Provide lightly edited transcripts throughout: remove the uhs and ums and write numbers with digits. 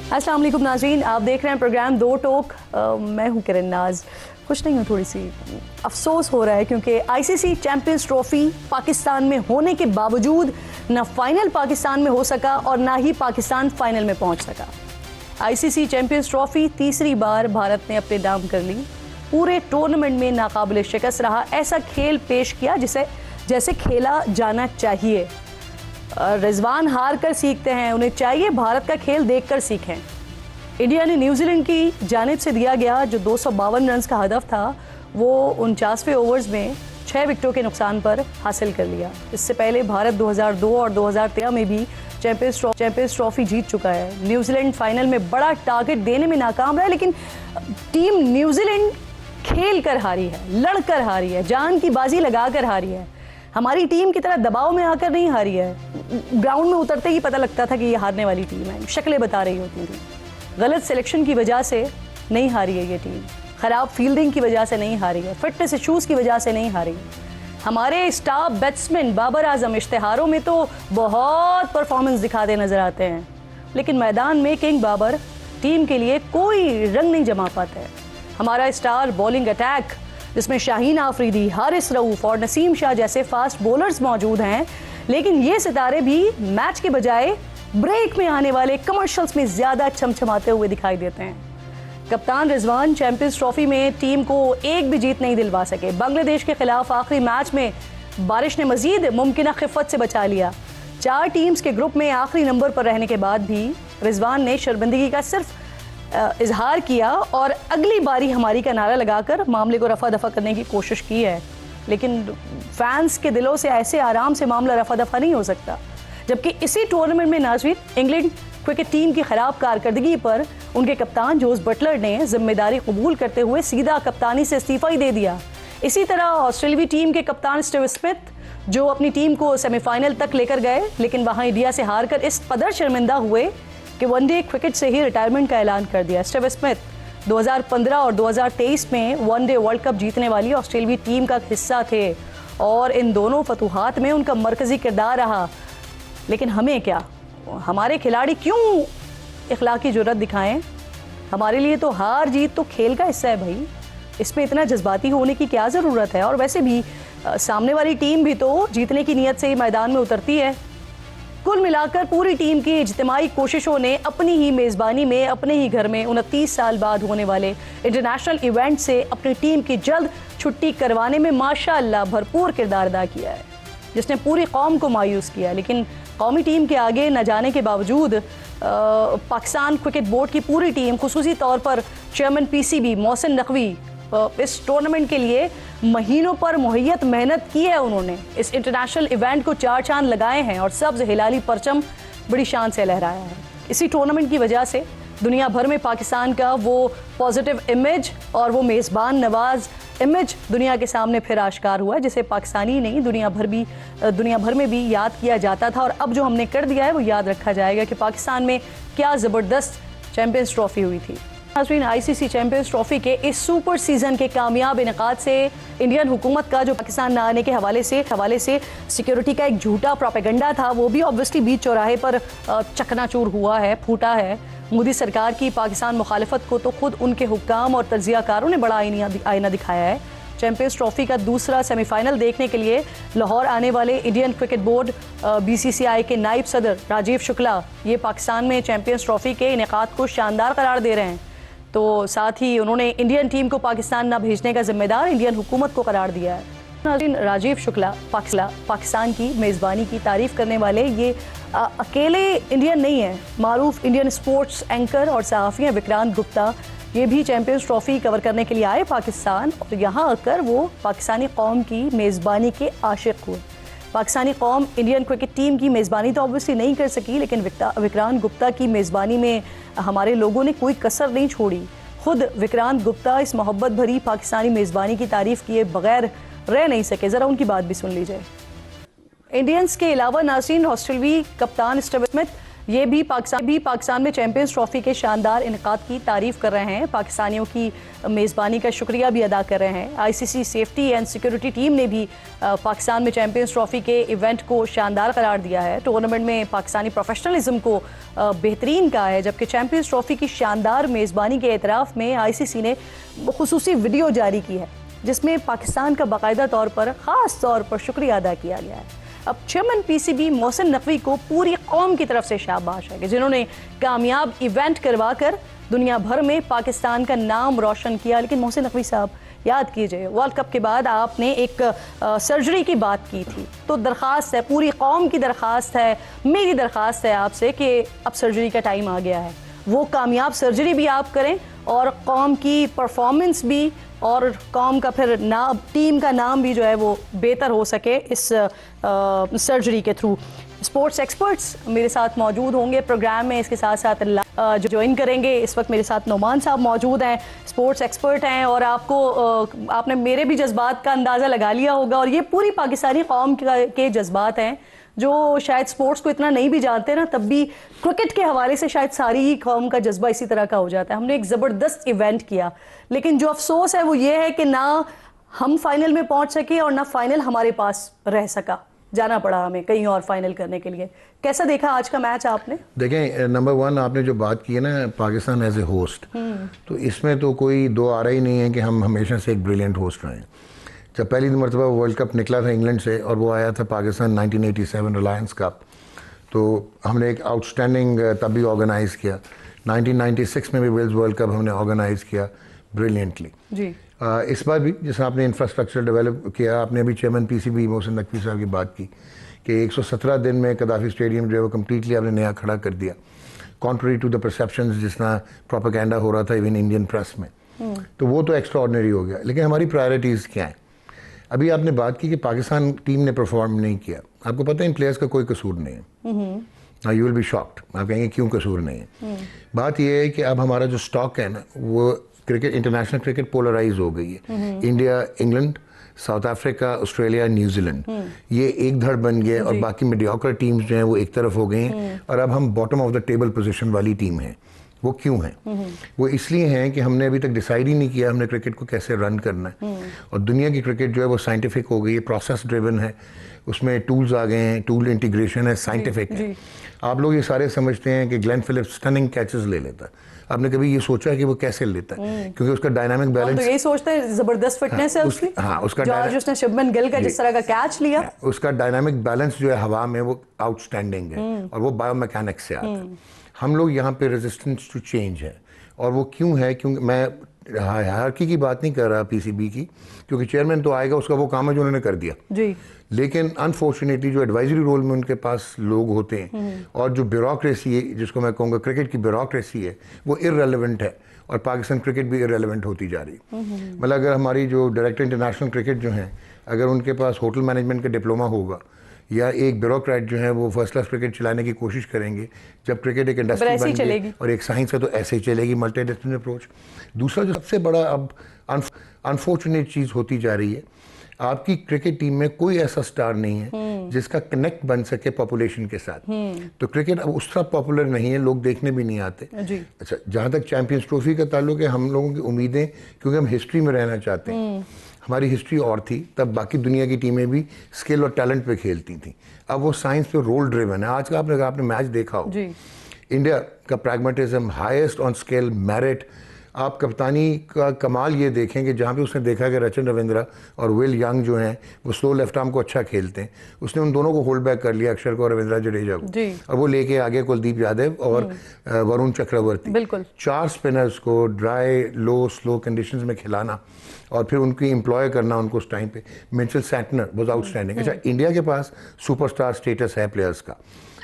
अस्सलाम वालेकुम नाज़रीन, आप देख रहे हैं प्रोग्राम दो टोक। मैं हूं किरण नाज। खुश नहीं हूँ, थोड़ी सी अफसोस हो रहा है क्योंकि आईसीसी चैंपियंस ट्रॉफी पाकिस्तान में होने के बावजूद ना फाइनल पाकिस्तान में हो सका और ना ही पाकिस्तान फाइनल में पहुंच सका। आईसीसी चैंपियंस ट्रॉफी तीसरी बार भारत ने अपने नाम कर ली। पूरे टूर्नामेंट में नाकाबिले शिकस्त रहा, ऐसा खेल पेश किया जैसे खेला जाना चाहिए। रिजवान हार कर सीखते हैं, उन्हें चाहिए भारत का खेल देखकर सीखें। इंडिया ने न्यूजीलैंड की जानिब से दिया गया जो 252 रन का हदफ था वो 49वें ओवर्स में 6 विकेटों के नुकसान पर हासिल कर लिया। इससे पहले भारत 2002 और 2013 में भी चैंपियंस ट्रॉफी जीत चुका है। न्यूजीलैंड फाइनल में बड़ा टारगेट देने में नाकाम रहा, लेकिन टीम न्यूजीलैंड खेल कर हारी है, लड़कर हारी है, जान की बाजी लगा कर हारी है। हमारी टीम की तरह दबाव में आकर नहीं हारी है। ग्राउंड में उतरते ही पता लगता था कि ये हारने वाली टीम है, शक्लें बता रही होती थी। गलत सिलेक्शन की वजह से नहीं हारी है ये टीम, खराब फील्डिंग की वजह से नहीं हारी है, फिटनेस इशूज की वजह से नहीं हारी है। हमारे स्टार बैट्समैन बाबर आजम इश्तिहारों में तो बहुत परफॉर्मेंस दिखाते नजर आते हैं, लेकिन मैदान में किंग बाबर टीम के लिए कोई रंग नहीं जमा पाता है। हमारा स्टार बॉलिंग अटैक जिसमें शाहीन आफरीदी, हारिस रऊफ और नसीम शाह जैसे फास्ट बॉलर्स मौजूद हैं, लेकिन ये सितारे भी मैच के बजाय ब्रेक में आने वाले कमर्शियल्स में ज्यादा चमचमाते हुए दिखाई देते हैं। कप्तान रिजवान चैंपियंस ट्रॉफी में टीम को एक भी जीत नहीं दिलवा सके। बांग्लादेश के खिलाफ आखिरी मैच में बारिश ने मजीद मुमकिन खिफत से बचा लिया। 4 टीम्स के ग्रुप में आखिरी नंबर पर रहने के बाद भी रिजवान ने शर्मिंदगी का सिर्फ इजहार किया और अगली बारी हमारी का नारा लगाकर मामले को रफा दफा करने की कोशिश की है, लेकिन फैंस के दिलों से ऐसे आराम से मामला रफा दफा नहीं हो सकता। जबकि इसी टूर्नामेंट में नाज़रीन इंग्लैंड क्रिकेट टीम की खराब कारकर्दगी पर उनके कप्तान जोस बटलर ने जिम्मेदारी कबूल करते हुए सीधा कप्तानी से इस्तीफा ही दे दिया। इसी तरह ऑस्ट्रेलियाई टीम के कप्तान स्टीव स्मिथ जो अपनी टीम को सेमीफाइनल तक लेकर गए, लेकिन वहां इंडिया से हारकर इस कदर शर्मिंदा हुए कि वनडे क्रिकेट से ही रिटायरमेंट का ऐलान कर दिया। स्टीव स्मिथ 2015 और 2023 में वनडे वर्ल्ड कप जीतने वाली ऑस्ट्रेलियाई टीम का हिस्सा थे और इन दोनों फतूहात में उनका मरकजी किरदार रहा। लेकिन हमें क्या, हमारे खिलाड़ी क्यों इखलाकी जुर्रत दिखाएं? हमारे लिए तो हार जीत तो खेल का हिस्सा है भाई, इसमें इतना जज्बाती होने की क्या ज़रूरत है? और वैसे भी सामने वाली टीम भी तो जीतने की नीयत से ही मैदान में उतरती है। कुल मिलाकर पूरी टीम की इज्तिमाई कोशिशों ने अपनी ही मेज़बानी में अपने ही घर में 29 साल बाद होने वाले इंटरनेशनल इवेंट से अपनी टीम की जल्द छुट्टी करवाने में माशाअल्लाह भरपूर किरदार अदा किया है, जिसने पूरी कौम को मायूस किया। लेकिन कौमी टीम के आगे न जाने के बावजूद पाकिस्तान क्रिकेट बोर्ड की पूरी टीम, खुसूसी तौर पर चेयरमैन पीसीबी मोहसिन नकवी, इस टूर्नामेंट के लिए महीनों पर मुहैयत मेहनत की है। उन्होंने इस इंटरनेशनल इवेंट को 4 चांद लगाए हैं और सब्ज हिलाली परचम बड़ी शान से लहराया है। इसी टूर्नामेंट की वजह से दुनिया भर में पाकिस्तान का वो पॉजिटिव इमेज और वो मेज़बान नवाज इमेज दुनिया के सामने फिर आश्कार हुआ है, जिसे पाकिस्तानी नहीं दुनिया भर में भी याद किया जाता था। और अब जो हमने कर दिया है वो याद रखा जाएगा कि पाकिस्तान में क्या ज़बरदस्त चैंपियंस ट्रॉफी हुई थी। आईसीसी चैंपियंस ट्रॉफी के इस सुपर सीजन के कामयाब इनेकाद से इंडियन हुकूमत का जो पाकिस्तान न आने के हवाले से सिक्योरिटी का एक झूठा प्रोपेगेंडा था, वो भी ऑब्वियसली बीच चौराहे पर चकनाचूर हुआ है, फूटा है। मोदी सरकार की पाकिस्तान मुखालिफत को तो खुद उनके हुक्काम और तज्जियाकारों ने बड़ा आईना दिखाया है। चैंपियंस ट्रॉफी का दूसरा सेमीफाइनल देखने के लिए लाहौर आने वाले इंडियन क्रिकेट बोर्ड बीसीसीआई के नायब सदर राजीव शुक्ला ये पाकिस्तान में चैंपियंस ट्रॉफी के इनेकाद को शानदार करार दे रहे हैं। तो साथ ही उन्होंने इंडियन टीम को पाकिस्तान न भेजने का जिम्मेदार इंडियन हुकूमत को करार दिया है। राजीव शुक्ला पाकिस्तान की मेज़बानी की तारीफ करने वाले ये अकेले इंडियन नहीं है। मारूफ इंडियन स्पोर्ट्स एंकर और सहाफ़ी हैं विक्रांत गुप्ता, ये भी चैंपियंस ट्रॉफी कवर करने के लिए आए पाकिस्तान, और यहाँ आकर वो पाकिस्तानी कौम की मेज़बानी के आशिक हुए। पाकिस्तानी कौम इंडियन क्रिकेट टीम की मेज़बानी तो ऑब्वियसली नहीं कर सकी, लेकिन विक्रांत गुप्ता की मेज़बानी में हमारे लोगों ने कोई कसर नहीं छोड़ी। खुद विक्रांत गुप्ता इस मोहब्बत भरी पाकिस्तानी मेज़बानी की तारीफ़ किए बगैर रह नहीं सके। ज़रा उनकी बात भी सुन लीजिए। इंडियंस के अलावा नाज़रीन ऑस्ट्रेलियाई कप्तान स्टीव स्मिथ ये भी पाकिस्तान में चैंपियंस ट्रॉफी के शानदार इनकाद की तारीफ कर रहे हैं, पाकिस्तानियों की मेज़बानी का शुक्रिया भी अदा कर रहे हैं। ICC safety and security team ने भी पाकिस्तान में चैंपियंस ट्रॉफी के इवेंट को शानदार करार दिया है। टूर्नामेंट में पाकिस्तानी प्रोफेशनलिज्म को बेहतरीन कहा है, जबकि चैंपियंस ट्रॉफी की शानदार मेज़बानी के एतराफ़ में आईसीसी ने खुसूसी वीडियो जारी की है, जिसमें पाकिस्तान का बाकायदा तौर पर ख़ास तौर पर शुक्रिया अदा किया गया है। अब चेयरमैन पीसीबी मोहसिन नकवी को पूरी कौम की तरफ से शाबाश है कि जिन्होंने कामयाब इवेंट करवाकर दुनिया भर में पाकिस्तान का नाम रोशन किया। लेकिन मोहसिन नकवी साहब, याद कीजिए, वर्ल्ड कप के बाद आपने एक सर्जरी की बात की थी, तो दरख्वास्त है, पूरी कौम की दरख्वास्त है, मेरी दरख्वास्त है आपसे कि अब सर्जरी का टाइम आ गया है। वो कामयाब सर्जरी भी आप करें और कौम की परफॉर्मेंस भी और कौम का फिर नाम, टीम का नाम भी जो है वो बेहतर हो सके इस सर्जरी के थ्रू। स्पोर्ट्स एक्सपर्ट्स मेरे साथ मौजूद होंगे प्रोग्राम में, इसके साथ साथ जो ज्वाइन करेंगे। इस वक्त मेरे साथ नोमान साहब मौजूद हैं, स्पोर्ट्स एक्सपर्ट हैं, और आपने मेरे भी जज्बात का अंदाज़ा लगा लिया होगा, और ये पूरी पाकिस्तानी कौम के जज्बात हैं जो शायद स्पोर्ट्स को इतना नहीं भी जानते ना, तब भी क्रिकेट के हवाले से शायद सारी ही कौम का जज्बा इसी तरह का हो जाता है। हमने एक ज़बरदस्त इवेंट किया, लेकिन जो अफसोस है वो ये है कि ना हम फाइनल में पहुंच सके और ना फाइनल हमारे पास रह सका, जाना पड़ा हमें कहीं और फाइनल करने के लिए। कैसा देखा आज का मैच आपने? देखें, नंबर वन आपने जो बात की है ना, पाकिस्तान एज ए होस्ट, तो इसमें तो कोई दो आ रहा ही नहीं है कि हम हमेशा से एक ब्रिलियंट होस्ट रहे हैं। जब पहली मरतबा वर्ल्ड कप निकला था इंग्लैंड से और वो आया था पाकिस्तान 1987 रिलायंस कप, तो हमने एक आउटस्टैंडिंग तब भी ऑर्गेनाइज़ किया। 1996 में भी वेल्स वर्ल्ड कप हमने ऑर्गेनाइज़ किया ब्रिलियंटली जी। इस बार भी जैसे आपने इंफ्रास्ट्रक्चर डेवलप किया, आपने अभी चेयरमैन पीसीबी मोहसिन नकवी साहब की बात की कि 117 दिन में कदाफी स्टेडियम जो है वो कम्प्लीटली आपने नया खड़ा कर दिया, कॉन्ट्ररी टू द परसेप्शंस जिस तरह प्रोपेगेंडा हो रहा था इवन इंडियन प्रेस में, तो वो तो एक्स्ट्रा ऑर्डिनरी हो गया। लेकिन हमारी प्रायोरिटीज़ क्या हैं? अभी आपने बात की कि पाकिस्तान टीम ने परफॉर्म नहीं किया। आपको पता है इन प्लेयर्स का कोई कसूर नहीं है। यू विल बी शॉक्ड, आप कहेंगे क्यों कसूर नहीं है। बात यह है कि अब हमारा जो स्टॉक है ना, वो क्रिकेट, इंटरनेशनल क्रिकेट पोलराइज हो गई है। India, England, south Africa, Australia, New Zealand, ये एक धड़ बन गए और बाकी मीडियोकर टीम्स जो हैं वो एक तरफ हो गई हैं, और अब हम bottom of the table position वाली टीम है। वो क्यों है? वो इसलिए हैं कि हमने अभी तक डिसाइड ही नहीं किया हमने क्रिकेट को कैसे रन करना है। और दुनिया की क्रिकेट जो है वो साइंटिफिक हो गई है, प्रोसेस ड्रिवन है, उसमें टूल्स आ गए हैं, टूल इंटीग्रेशन है, साइंटिफिक है। आप लोग ये सारे समझते हैं कि ग्लेन फिलिप्स स्टनिंग कैचेस ले लेता है। आपने कभी ये सोचा है कि वो कैसे लेता है? क्योंकि उसका डायनामिक बैलेंस, तो यही सोचते हैं, जबरदस्त फिटनेस है उसकी। हाँ, उसका आज उसने शुभमन गिल का जिस तरह का कैच लिया, उसका डायनामिक बैलेंस जो है हवा में वो आउटस्टैंडिंग है, और वो बायोमैकेनिक्स से आता है। हम लोग यहाँ पे रेजिस्टेंस टू चेंज है, और वो क्यों है? क्योंकि मैं हायरार्की की बात नहीं कर रहा पीसीबी की, क्योंकि चेयरमैन तो आएगा, उसका वो काम है जो उन्होंने कर दिया जी। लेकिन अनफॉर्चुनेटली जो एडवाइजरी रोल में उनके पास लोग होते हैं, और जो ब्यूरोक्रेसी है, जिसको मैं कहूँगा क्रिकेट की ब्यूरोक्रेसी है, वो इररेलेवेंट है, और पाकिस्तान क्रिकेट भी इररेलेवेंट होती जा रही है। मतलब अगर हमारी जो डायरेक्टर इंटरनेशनल क्रिकेट जो हैं, अगर उनके पास होटल मैनेजमेंट का डिप्लोमा होगा, या एक ब्यूरोक्रेट जो है वो फर्स्ट क्लास क्रिकेट चलाने की कोशिश करेंगे, जब क्रिकेट एक इंडस्ट्री बन गई और एक साइंस है, तो ऐसे ही चलेगी, मल्टी डिसिप्लिनरी अप्रोच। दूसरा जो सबसे बड़ा अब अनफॉर्चुनेट चीज़ होती जा रही है, आपकी क्रिकेट टीम में कोई ऐसा स्टार नहीं है जिसका कनेक्ट बन सके पॉपुलेशन के साथ। तो क्रिकेट अब उस तरह पॉपुलर नहीं है, लोग देखने भी नहीं आते जी। अच्छा, जहाँ तक चैंपियंस ट्रॉफी का ताल्लुक है, हम लोगों की उम्मीदें, क्योंकि हम हिस्ट्री में रहना चाहते हैं, हमारी हिस्ट्री और थी, तब बाकी दुनिया की टीमें भी स्किल और टैलेंट पे खेलती थी। अब वो साइंस पे रोल ड्रिवन है। आज का आपने मैच देखा हो, इंडिया का pragmatism, highest on scale merit. आप कप्तानी का कमाल ये देखें कि जहाँ पे उसने देखा कि रचन रविंद्रा और विल यंग जो हैं वो स्लो लेफ्ट आर्म को अच्छा खेलते हैं, उसने उन दोनों को होल्ड बैक कर लिया, अक्षर को और रविंद्रा जडेजा को, और वो लेके आगे कुलदीप यादव और वरुण चक्रवर्ती, बिल्कुल 4 स्पिनर्स को ड्राई, लो, स्लो कंडीशंस में खिलाना और फिर उनकी एम्प्लॉय करना उनको उस टाइम पे। Mitchell Santner was outstanding. अच्छा, इंडिया के पास सुपरस्टार स्टेटस है प्लेयर्स का।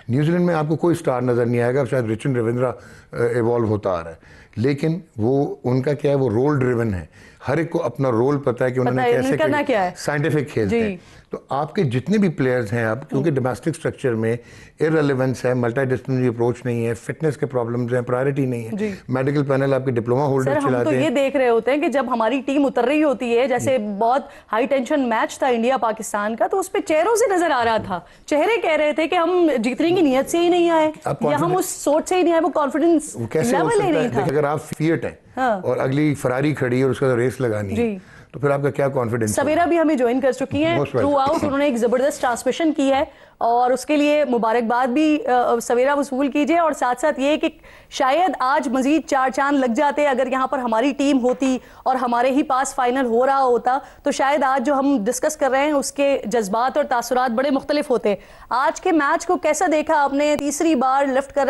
न्यूजीलैंड में आपको कोई स्टार नज़र नहीं आएगा, शायद रचन रविंद्रा इवॉल्व होता आ रहा है, लेकिन वो उनका क्या है, वो रोल ड्रिवन है, हर एक को अपना रोल पता है कि उन्होंने कैसे साइंटिफिक खेलते हैं। तो आपके जितने भी प्लेयर्स हैं आप, क्योंकि डोमेस्टिक स्ट्रक्चर में इररिलेवेंस है, मल्टी डिसिप्लिनरी अप्रोच नहीं है, फिटनेस के प्रॉब्लम्स हैं, प्रायोरिटी नहीं है, मेडिकल पैनल आपके डिप्लोमा होल्डर चलाते हैं। हम तो ये देख रहे होते हैं कि जब हमारी टीम उतर रही होती है, जैसे बहुत हाई टेंशन मैच था इंडिया पाकिस्तान का, तो उस पे चेहरों से नजर आ रहा था, चेहरे कह रहे थे कि हम जीतने की नियत से ही नहीं आए या हम उस सोच से ही नहीं आए, वो कॉन्फिडेंस लेवल ही नहीं था। अगर आप फिट हैं और अगली फरारी खड़ी है और उसका रेस लगानी है, तो फिर आपका क्या कॉन्फिडेंस। सवेरा भी हमें ज्वाइन कर चुकी हैं थ्रू आउट, उन्होंने एक जबरदस्त ट्रांसमिशन की है और उसके लिए मुबारकबाद भी सवेरा वसूल कीजिए। और साथ साथ ये कि शायद आज मजीद 4 चांद लग जाते अगर यहाँ पर हमारी टीम होती और हमारे ही पास फाइनल हो रहा होता, तो शायद आज जो हम डिस्कस कर रहे हैं उसके जज्बात और तासुरात बड़े मुख्तलिफ होते। आज के मैच को कैसा देखा आपने? तीसरी बार लिफ्ट कर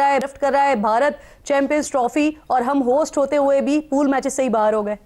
रहा है भारत चैंपियंस ट्रॉफी और हम होस्ट होते हुए भी पूल मैचेस से ही बाहर हो गए।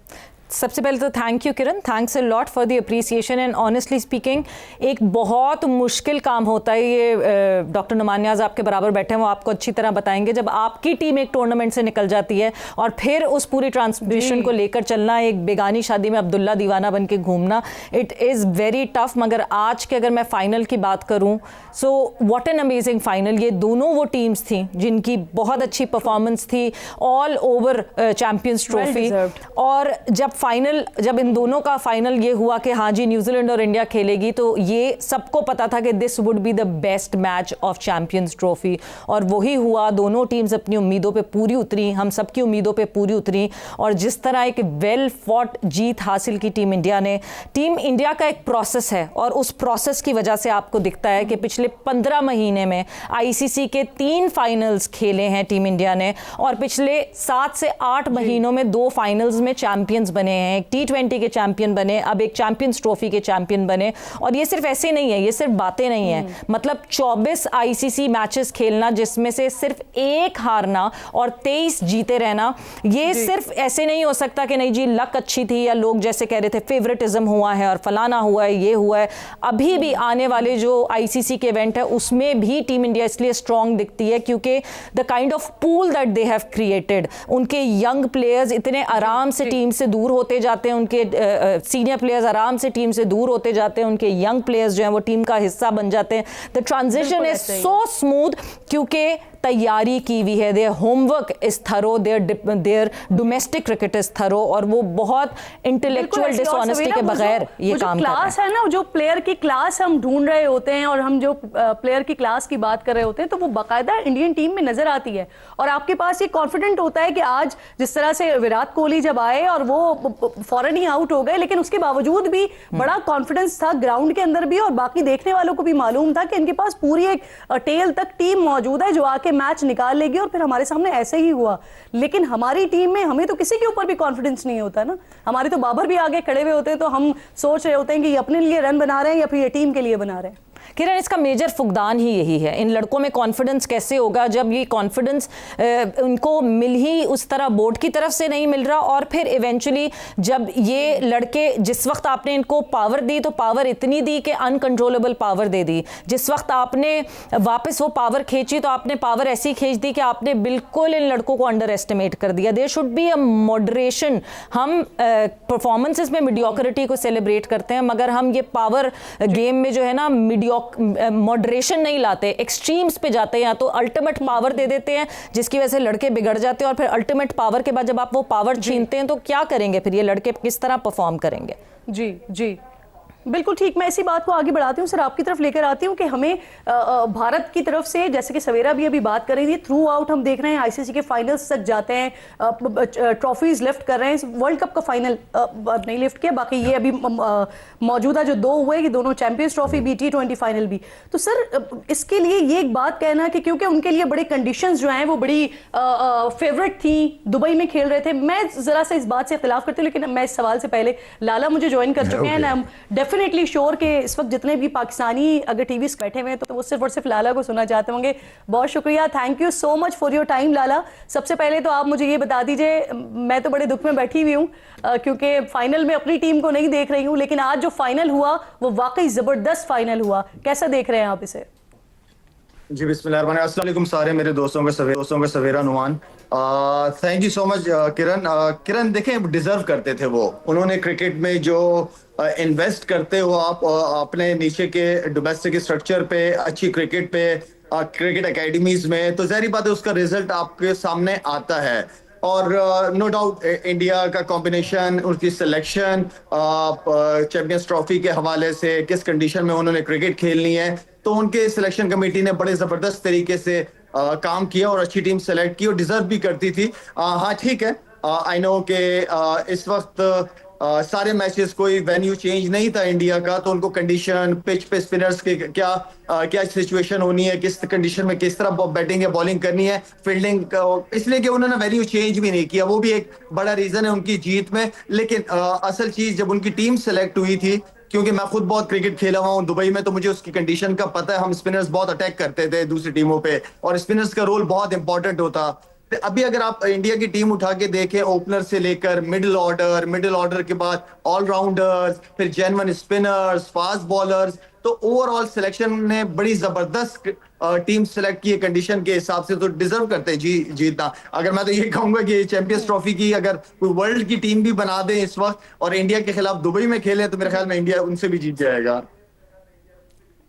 सबसे पहले तो thank you Kiran, thanks a lot for the appreciation and honestly speaking एक बहुत मुश्किल काम होता है ये। डॉक्टर नुमान नियाज़ आपके बराबर बैठे हैं, वो आपको अच्छी तरह बताएंगे। जब आपकी टीम एक टूर्नामेंट से निकल जाती है और फिर उस पूरी ट्रांसमिशन को लेकर चलना, एक बेगानी शादी में अब्दुल्ला दीवाना बन के घूमना, इट इज़ वेरी टफ। मगर आज के अगर मैं फ़ाइनल की बात करूँ, so what an amazing final. ये दोनों वो टीम्स थी जिनकी बहुत अच्छी परफॉर्मेंस थी ऑल ओवर चैंपियंस ट्रॉफी। और जब इन दोनों का फाइनल ये हुआ कि हाँ जी न्यूजीलैंड और इंडिया खेलेगी, तो ये सबको पता था कि this would be the best match of champions trophy, और वही हुआ। दोनों टीम्स अपनी उम्मीदों पे पूरी उतरी, हम सबकी उम्मीदों पे पूरी उतरी। और जिस तरह एक वेल फॉट जीत हासिल की टीम इंडिया ने, टीम इंडिया का एक प्रोसेस है और उस प्रोसेस की वजह से आपको दिखता है कि पिछले 15 महीने में आईसीसी के 3 फाइनल्स खेले हैं टीम इंडिया ने, और पिछले 7 से 8 महीनों में 2 फाइनल्स में चैंपियंस बने हैं, एक T20 के चैंपियन बने, अब एक चैंपियंस ट्रॉफी के चैंपियन बने। और ये सिर्फ ऐसे नहीं है, ये सिर्फ बातें नहीं है, मतलब 24 आईसीसी मैचेस खेलना जिसमें से सिर्फ 1 हारना और 23 जीते रहना, ये सिर्फ ऐसे नहीं हो सकता कि नहीं जी लक अच्छी थी या लोग जैसे कह रहे थे फेवरेटिज्म हुआ है और फलाना हुआ है, ये हुआ है। अभी भी आने वाले जो आईसीसी के इवेंट है उसमें भी टीम इंडिया इसलिए स्ट्रांग दिखती है क्योंकि the kind of pool that they have created, उनके यंग प्लेयर्स इतने आराम से टीम से दूर होते जाते हैं, उनके सीनियर प्लेयर्स आराम से टीम से दूर होते जाते हैं, उनके यंग प्लेयर्स जो हैं वो टीम का हिस्सा बन जाते हैं। The transition is so smooth क्योंकि तैयारी की हुई है, their homework is thorough, there domestic cricket is thorough, और वो बहुत इंटेलेक्चुअल डिसऑनेस्टी के बगैर ये काम कर रहे हैं। क्लास है ना, जो प्लेयर की क्लास हम ढूंढ रहे होते हैं और हम जो प्लेयर की क्लास की बात कर रहे होते हैं, तो वो बाकायदा इंडियन टीम में नजर आती है। और आपके पास ये कॉन्फिडेंट होता है कि आज जिस तरह से विराट कोहली जब आए और वो फौरन ही आउट हो गए, लेकिन उसके बावजूद भी बड़ा कॉन्फिडेंस था ग्राउंड के अंदर भी, और बाकी देखने वालों को भी मालूम था कि इनके पास पूरी एक टेल तक टीम मौजूद है जो आके मैच निकाल लेगी। और फिर हमारे सामने ऐसे ही हुआ। लेकिन हमारी टीम में हमें तो किसी के ऊपर भी कॉन्फिडेंस नहीं होता ना, हमारे तो बाबर भी आगे खड़े हुए होते हैं, तो हम सोच रहे होते हैं कि ये अपने लिए रन बना रहे हैं या फिर ये टीम के लिए बना रहे हैं। किरण, इसका मेजर फुकदान ही यही है। इन लड़कों में कॉन्फिडेंस कैसे होगा जब ये कॉन्फिडेंस उनको मिल ही उस तरह बोर्ड की तरफ से नहीं मिल रहा, और फिर इवेंचुअली जब ये लड़के, जिस वक्त आपने इनको पावर दी तो पावर इतनी दी कि अनकंट्रोलेबल पावर दे दी, जिस वक्त आपने वापस वो पावर खींची तो आपने पावर ऐसी खींच दी कि आपने बिल्कुल इन लड़कों को अंडर एस्टिमेट कर दिया। There should be a moderation. हम परफॉर्मेंसेस में मीडियोक्रिटी को सेलिब्रेट करते हैं, मगर हम ये पावर गेम में जो है ना मॉडरेशन नहीं लाते, एक्सट्रीम्स पे जाते हैं, या तो अल्टीमेट पावर दे देते हैं जिसकी वजह से लड़के बिगड़ जाते हैं, और फिर अल्टीमेट पावर के बाद जब आप वो पावर छीनते हैं तो क्या करेंगे फिर ये लड़के, किस तरह परफॉर्म करेंगे? जी जी बिल्कुल ठीक। मैं इसी बात को आगे बढ़ाती हूँ सर, आपकी तरफ लेकर आती हूँ कि हमें भारत की तरफ से, जैसे कि सवेरा भी अभी बात कर रही थी, थ्रू आउट हम देख रहे हैं आईसीसी के फाइनल्स तक जाते हैं, ट्रॉफीज लिफ्ट कर रहे हैं। वर्ल्ड कप का फाइनल नहीं लिफ्ट किया, बाकी ये अभी मौजूदा जो 2 हुए कि दोनों चैंपियंस ट्रॉफी भी, T20 फाइनल भी। तो सर इसके लिए ये एक बात कहना कि क्योंकि उनके लिए बड़े कंडीशंस जो हैं वो बड़ी फेवरेट थी, दुबई में खेल रहे थे। मैं जरा सा इस बात से इख्तिलाफ करती हूँ, लेकिन मैं इस सवाल से पहले लाला मुझे ज्वाइन कर चुके हैं, डेफिनेटली श्योर के इस वक्त जितने भी पाकिस्तानी अगर टीवी बैठे हुए हैं तो वो सिर्फ और सिर्फ लाला को सुनना चाहते होंगे। बहुत शुक्रिया, thank you so much for your time Lala. सबसे पहले तो आप मुझे ये बता दीजिए, मैं तो बड़े दुख में बैठी हुई हूँ क्योंकि फाइनल में अपनी टीम को नहीं देख रही हूँ, लेकिन आज जो फाइनल हुआ वो वाकई जबरदस्त फाइनल हुआ, कैसा देख रहे हैं आप इसे? जी बिस्मिल्लाह, अस्सलाम वालेकुम सारे मेरे दोस्तों का सवेरा नुमान। Thank you so much Kiran. Kiran देखें, डिजर्व करते थे वो, उन्होंने क्रिकेट में जो इन्वेस्ट करते हो आप अपने नीचे के डोमेस्टिक स्ट्रक्चर पे, अच्छी क्रिकेट पे, क्रिकेट एकेडमीज में, तो जाहिर बात है उसका रिजल्ट आपके सामने आता है। और नो डाउट इंडिया का कॉम्बिनेशन, उसकी सिलेक्शन चैंपियंस ट्रॉफी के हवाले से, किस कंडीशन में उन्होंने क्रिकेट खेलनी है, तो उनके सिलेक्शन कमेटी ने बड़े जबरदस्त तरीके से काम किया और अच्छी टीम सेलेक्ट की और डिजर्व भी करती थी। हाँ ठीक है, आई नो कि इस वक्त सारे मैचेस, कोई वेन्यू चेंज नहीं था इंडिया का, तो उनको कंडीशन, पिच पे स्पिनर्स के क्या सिचुएशन होनी है, किस कंडीशन में किस तरह बैटिंग या बॉलिंग करनी है, फील्डिंग, इसलिए कि उन्होंने वेन्यू चेंज भी नहीं किया, वो भी एक बड़ा रीजन है उनकी जीत में। लेकिन असल चीज जब उनकी टीम सेलेक्ट हुई थी, क्योंकि मैं खुद बहुत क्रिकेट खेला हुआ हूँ दुबई में, तो मुझे उसकी कंडीशन का पता है। हम स्पिनर्स बहुत अटैक करते थे दूसरी टीमों पे, और स्पिनर्स का रोल बहुत इंपॉर्टेंट होता। तो अभी अगर आप इंडिया की टीम उठा के देखें, ओपनर से लेकर मिडिल ऑर्डर के बाद ऑलराउंडर्स, फिर जेन्युइन स्पिनर्स, फास्ट बॉलर्स, तो ओवरऑल सिलेक्शन ने बड़ी जबरदस्त टीम सेलेक्ट की है कंडीशन के हिसाब से, तो डिजर्व करते हैं जी जीतना। अगर मैं तो ये कहूंगा कि चैंपियंस ट्रॉफी की अगर कोई वर्ल्ड की टीम भी बना दे इस वक्त और इंडिया के खिलाफ दुबई में खेले, तो मेरे ख्याल में इंडिया उनसे भी जीत जाएगा।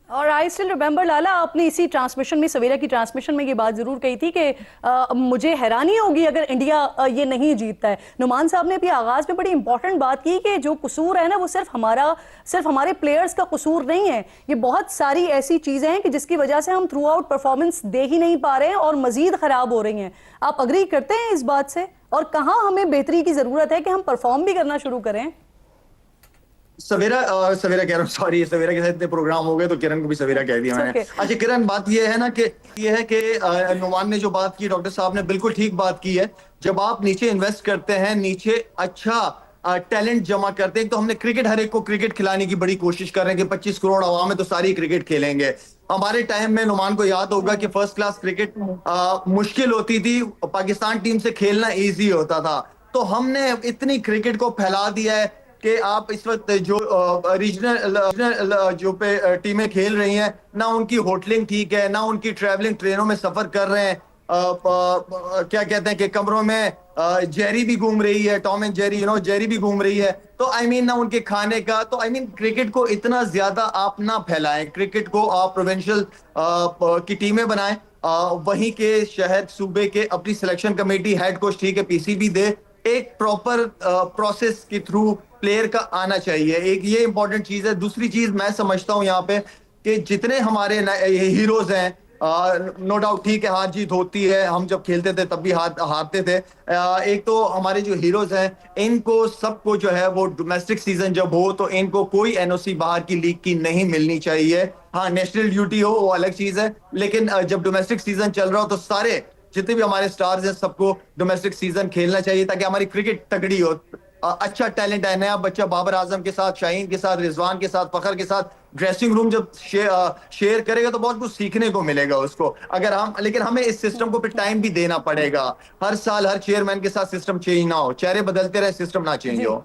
और आई स्टिल रिमेंबर लाला, आपने इसी ट्रांसमिशन में, सवेरा की ट्रांसमिशन में ये बात जरूर कही थी कि मुझे हैरानी होगी अगर इंडिया ये नहीं जीतता है। नुमान साहब ने भी आगाज में बड़ी इंपॉर्टेंट बात की कि जो कसूर है ना, वो सिर्फ हमारे प्लेयर्स का कसूर नहीं है, ये बहुत सारी ऐसी चीजें हैं कि जिसकी वजह से हम थ्रू आउट परफॉर्मेंस दे ही नहीं पा रहे हैं और मजीद खराब हो रही हैं। आप अग्री करते हैं इस बात से? और कहाँ हमें बेहतरी की जरूरत है कि हम परफॉर्म भी करना शुरू करें? सवेरा कह रहा हूँ, सॉरी, सवेरा के साथ इतने प्रोग्राम हो गए तो किरण को भी सवेरा कह दिया मैंने। अच्छा किरण, बात ये है ना कि नुमान ने जो बात की, डॉक्टर साहब ने बिल्कुल ठीक बात की है। जब आप नीचे इन्वेस्ट करते हैं, नीचे अच्छा टैलेंट जमा करते हैं, तो हमने क्रिकेट, हर एक को क्रिकेट खिलाने की बड़ी कोशिश कर रहे हैं कि 25 करोड़ आवाम है तो सारी क्रिकेट खेलेंगे। हमारे टाइम में नुमान को याद होगा कि फर्स्ट क्लास क्रिकेट मुश्किल होती थी, पाकिस्तान टीम से खेलना ईजी होता था। तो हमने इतनी क्रिकेट को फैला दिया है कि आप इस वक्त जो रीजनल जो पे टीमें खेल रही हैं, ना उनकी होटलिंग ठीक है, ना उनकी ट्रैवलिंग, ट्रेनों में सफर कर रहे हैं, क्या कहते हैं कि कमरों में जेरी भी घूम रही है, टॉम एंड जेरी, जेरी भी घूम रही है। तो आई मीन ना उनके खाने का, तो आई मीन क्रिकेट को इतना ज्यादा आप ना फैलाएं, क्रिकेट को आप प्रोविंशियल की टीमें बनाएं, वहीं के शहर सूबे के अपनी सिलेक्शन कमेटी, हेड कोच ठीक है, पीसीबी दे, एक प्रॉपर प्रोसेस के थ्रू प्लेयर का आना चाहिए। एक ये इंपॉर्टेंट चीज है। दूसरी चीज मैं समझता हूं यहाँ पे कि जितने हमारे हीरोज हैं, नो डाउट ठीक है, हार जीत होती है, हम जब खेलते थे तब भी हारते थे। एक तो हमारे जो हीरोज हैं, इनको सबको जो है वो डोमेस्टिक सीजन जब हो तो इनको कोई एनओसी बाहर की लीग की नहीं मिलनी चाहिए। हाँ, नेशनल ड्यूटी हो वो अलग चीज है, लेकिन जब डोमेस्टिक सीजन चल रहा हो तो सारे जितने भी हमारे स्टार्स हैं सबको डोमेस्टिक सीजन खेलना चाहिए, ताकि हमारी क्रिकेट तगड़ी हो। अच्छा टैलेंट है, नया बच्चा बाबर आजम के साथ, शाहीन के साथ, रिजवान के साथ, फखर के साथ ड्रेसिंग रूम जब शेयर करेगा तो बहुत कुछ सीखने को मिलेगा उसको। लेकिन हमें इस सिस्टम को फिर टाइम भी देना पड़ेगा। हर साल हर चेयरमैन के साथ सिस्टम चेंज ना हो, चेहरे बदलते रहे, सिस्टम ना चेंज हो।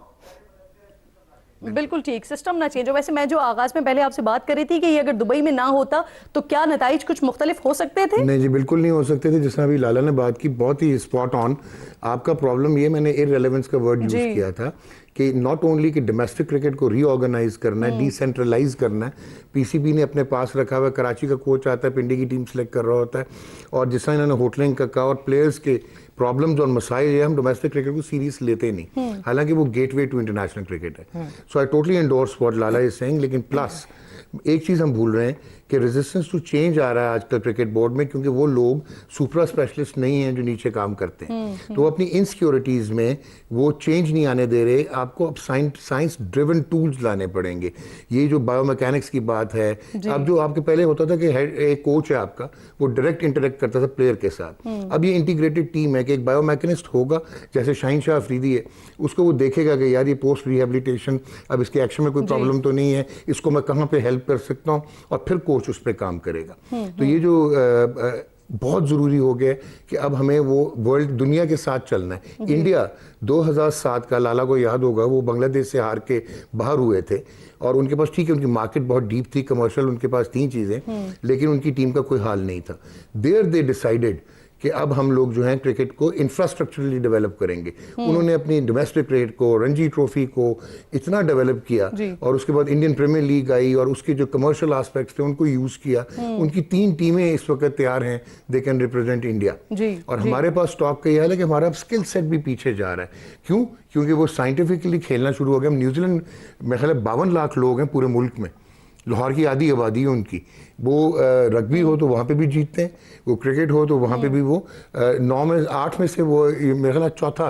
बिल्कुल ठीक, सिस्टम ना चेंज हो। वैसे मैं जो आगाज में पहले आपसे बात कर रही थी कि ये अगर दुबई में ना होता तो क्या नताइज कुछ मुख्तलिफ हो सकते थे? नहीं जी, बिल्कुल नहीं हो सकते थे। जिस तरह अभी लाला ने बात की, बहुत ही स्पॉट ऑन। आपका प्रॉब्लम ये, मैंने इररिलेवेंस का वर्ड यूज किया था कि नॉट ओनली कि डोमेस्टिक क्रिकेट को रीऑर्गेनाइज करना है, डिसेंट्रलाइज करना है। पीसीबी ने अपने पास रखा हुआ, कराची का कोच आता है, पिंडी की टीम सेलेक्ट कर रहा होता है, और जिस तरह इन्होंने होटलिंग का कहा और प्लेयर्स के प्रॉब्लम्स और मसाइल, ये हम डोमेस्टिक क्रिकेट को सीरियस लेते नहीं, हालांकि वो गेटवे टू इंटरनेशनल क्रिकेट है। So I totally endorse what Lala is saying. लेकिन प्लस एक चीज़ हम भूल रहे हैं कि रेजिस्टेंस टू चेंज आ रहा है आजकल क्रिकेट बोर्ड में, क्योंकि वो लोग सुपरा स्पेशलिस्ट नहीं हैं जो नीचे काम करते हैं। तो वो अपनी इनसिक्योरिटीज़ में वो चेंज नहीं आने दे रहे। आपको अब साइंस ड्रिवन टूल्स लाने पड़ेंगे। ये जो बायोमैकेनिक्स की बात है, अब जो आपके पहले होता था कि एक कोच है आपका, वो डायरेक्ट इंटरेक्ट करता था प्लेयर के साथ, अब ये इंटीग्रेटेड टीम है कि एक बायोमैकेनिस्ट होगा, जैसे शाहीन शाह अफरीदी है, उसको वो देखेगा कि यार ये पोस्ट रिहेबिलिटेशन, अब इसके एक्शन में कोई प्रॉब्लम तो नहीं है, इसको मैं कहाँ पे हेल्प कर सकता हूँ, और फिर कोच उस पर काम करेगा। तो ये जो बहुत ज़रूरी हो गया है कि अब हमें वो वर्ल्ड दुनिया के साथ चलना है। इंडिया 2007 का, लाला को याद होगा, वो बांग्लादेश से हार के बाहर हुए थे और उनके पास, ठीक है, उनकी मार्केट बहुत डीप थी, कमर्शियल उनके पास 3 चीज़ें, लेकिन उनकी टीम का कोई हाल नहीं था। देयर दे डिसाइडेड कि अब हम लोग जो हैं क्रिकेट को इंफ्रास्ट्रक्चरली डेवलप करेंगे। उन्होंने अपनी डोमेस्टिक क्रिकेट को, रणजी ट्रॉफी को इतना डेवलप किया और उसके बाद इंडियन प्रीमियर लीग आई और उसके जो कमर्शियल एस्पेक्ट्स थे उनको यूज किया। उनकी 3 टीमें इस वक्त तैयार हैं, दे कैन रिप्रेजेंट इंडिया। और हमारे पास स्टॉक का यह हाल है कि हमारा स्किल सेट भी पीछे जा रहा है। क्यों? क्योंकि वो साइंटिफिकली खेलना शुरू हो गया। न्यूजीलैंड मेरे ख्याल 52 लाख लोग हैं पूरे मुल्क में, लाहौर की आधी आबादी है उनकी। वो रग्बी हो तो वहाँ पे भी जीतते हैं, वो क्रिकेट हो तो वहाँ पे भी वो 8 में से वो मेरे ख्याल चौथा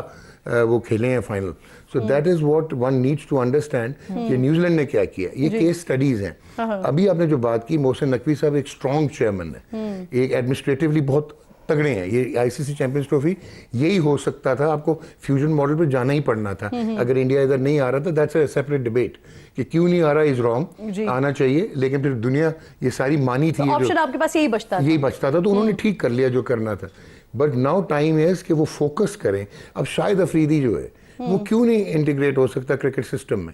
वो खेले हैं final. So that is what one needs to understand कि न्यूजीलैंड ने क्या किया। ये केस स्टडीज हैं। अभी आपने जो बात की, मोहसिन नकवी साहब एक स्ट्रॉन्ग चेयरमैन है, एक एडमिनिस्ट्रेटिवली बहुत तगड़े हैं। ये आईसीसी चैंपियंस ट्रॉफी यही हो सकता था, आपको फ्यूजन मॉडल पे जाना ही पड़ना था। अगर इंडिया इधर नहीं आ रहा था, दैट्स अ सेपरेट डिबेट कि क्यों नहीं आ रहा इज रॉन्ग, आना चाहिए। लेकिन फिर दुनिया ये सारी मानी थी, ऑप्शन आपके पास यही बचता था, तो उन्होंने ठीक कर लिया जो करना था। बट नाउ टाइम इज कि वो फोकस करें। अब शाहिद अफरीदी जो है वो क्यों नहीं इंटीग्रेट हो सकता क्रिकेट सिस्टम में,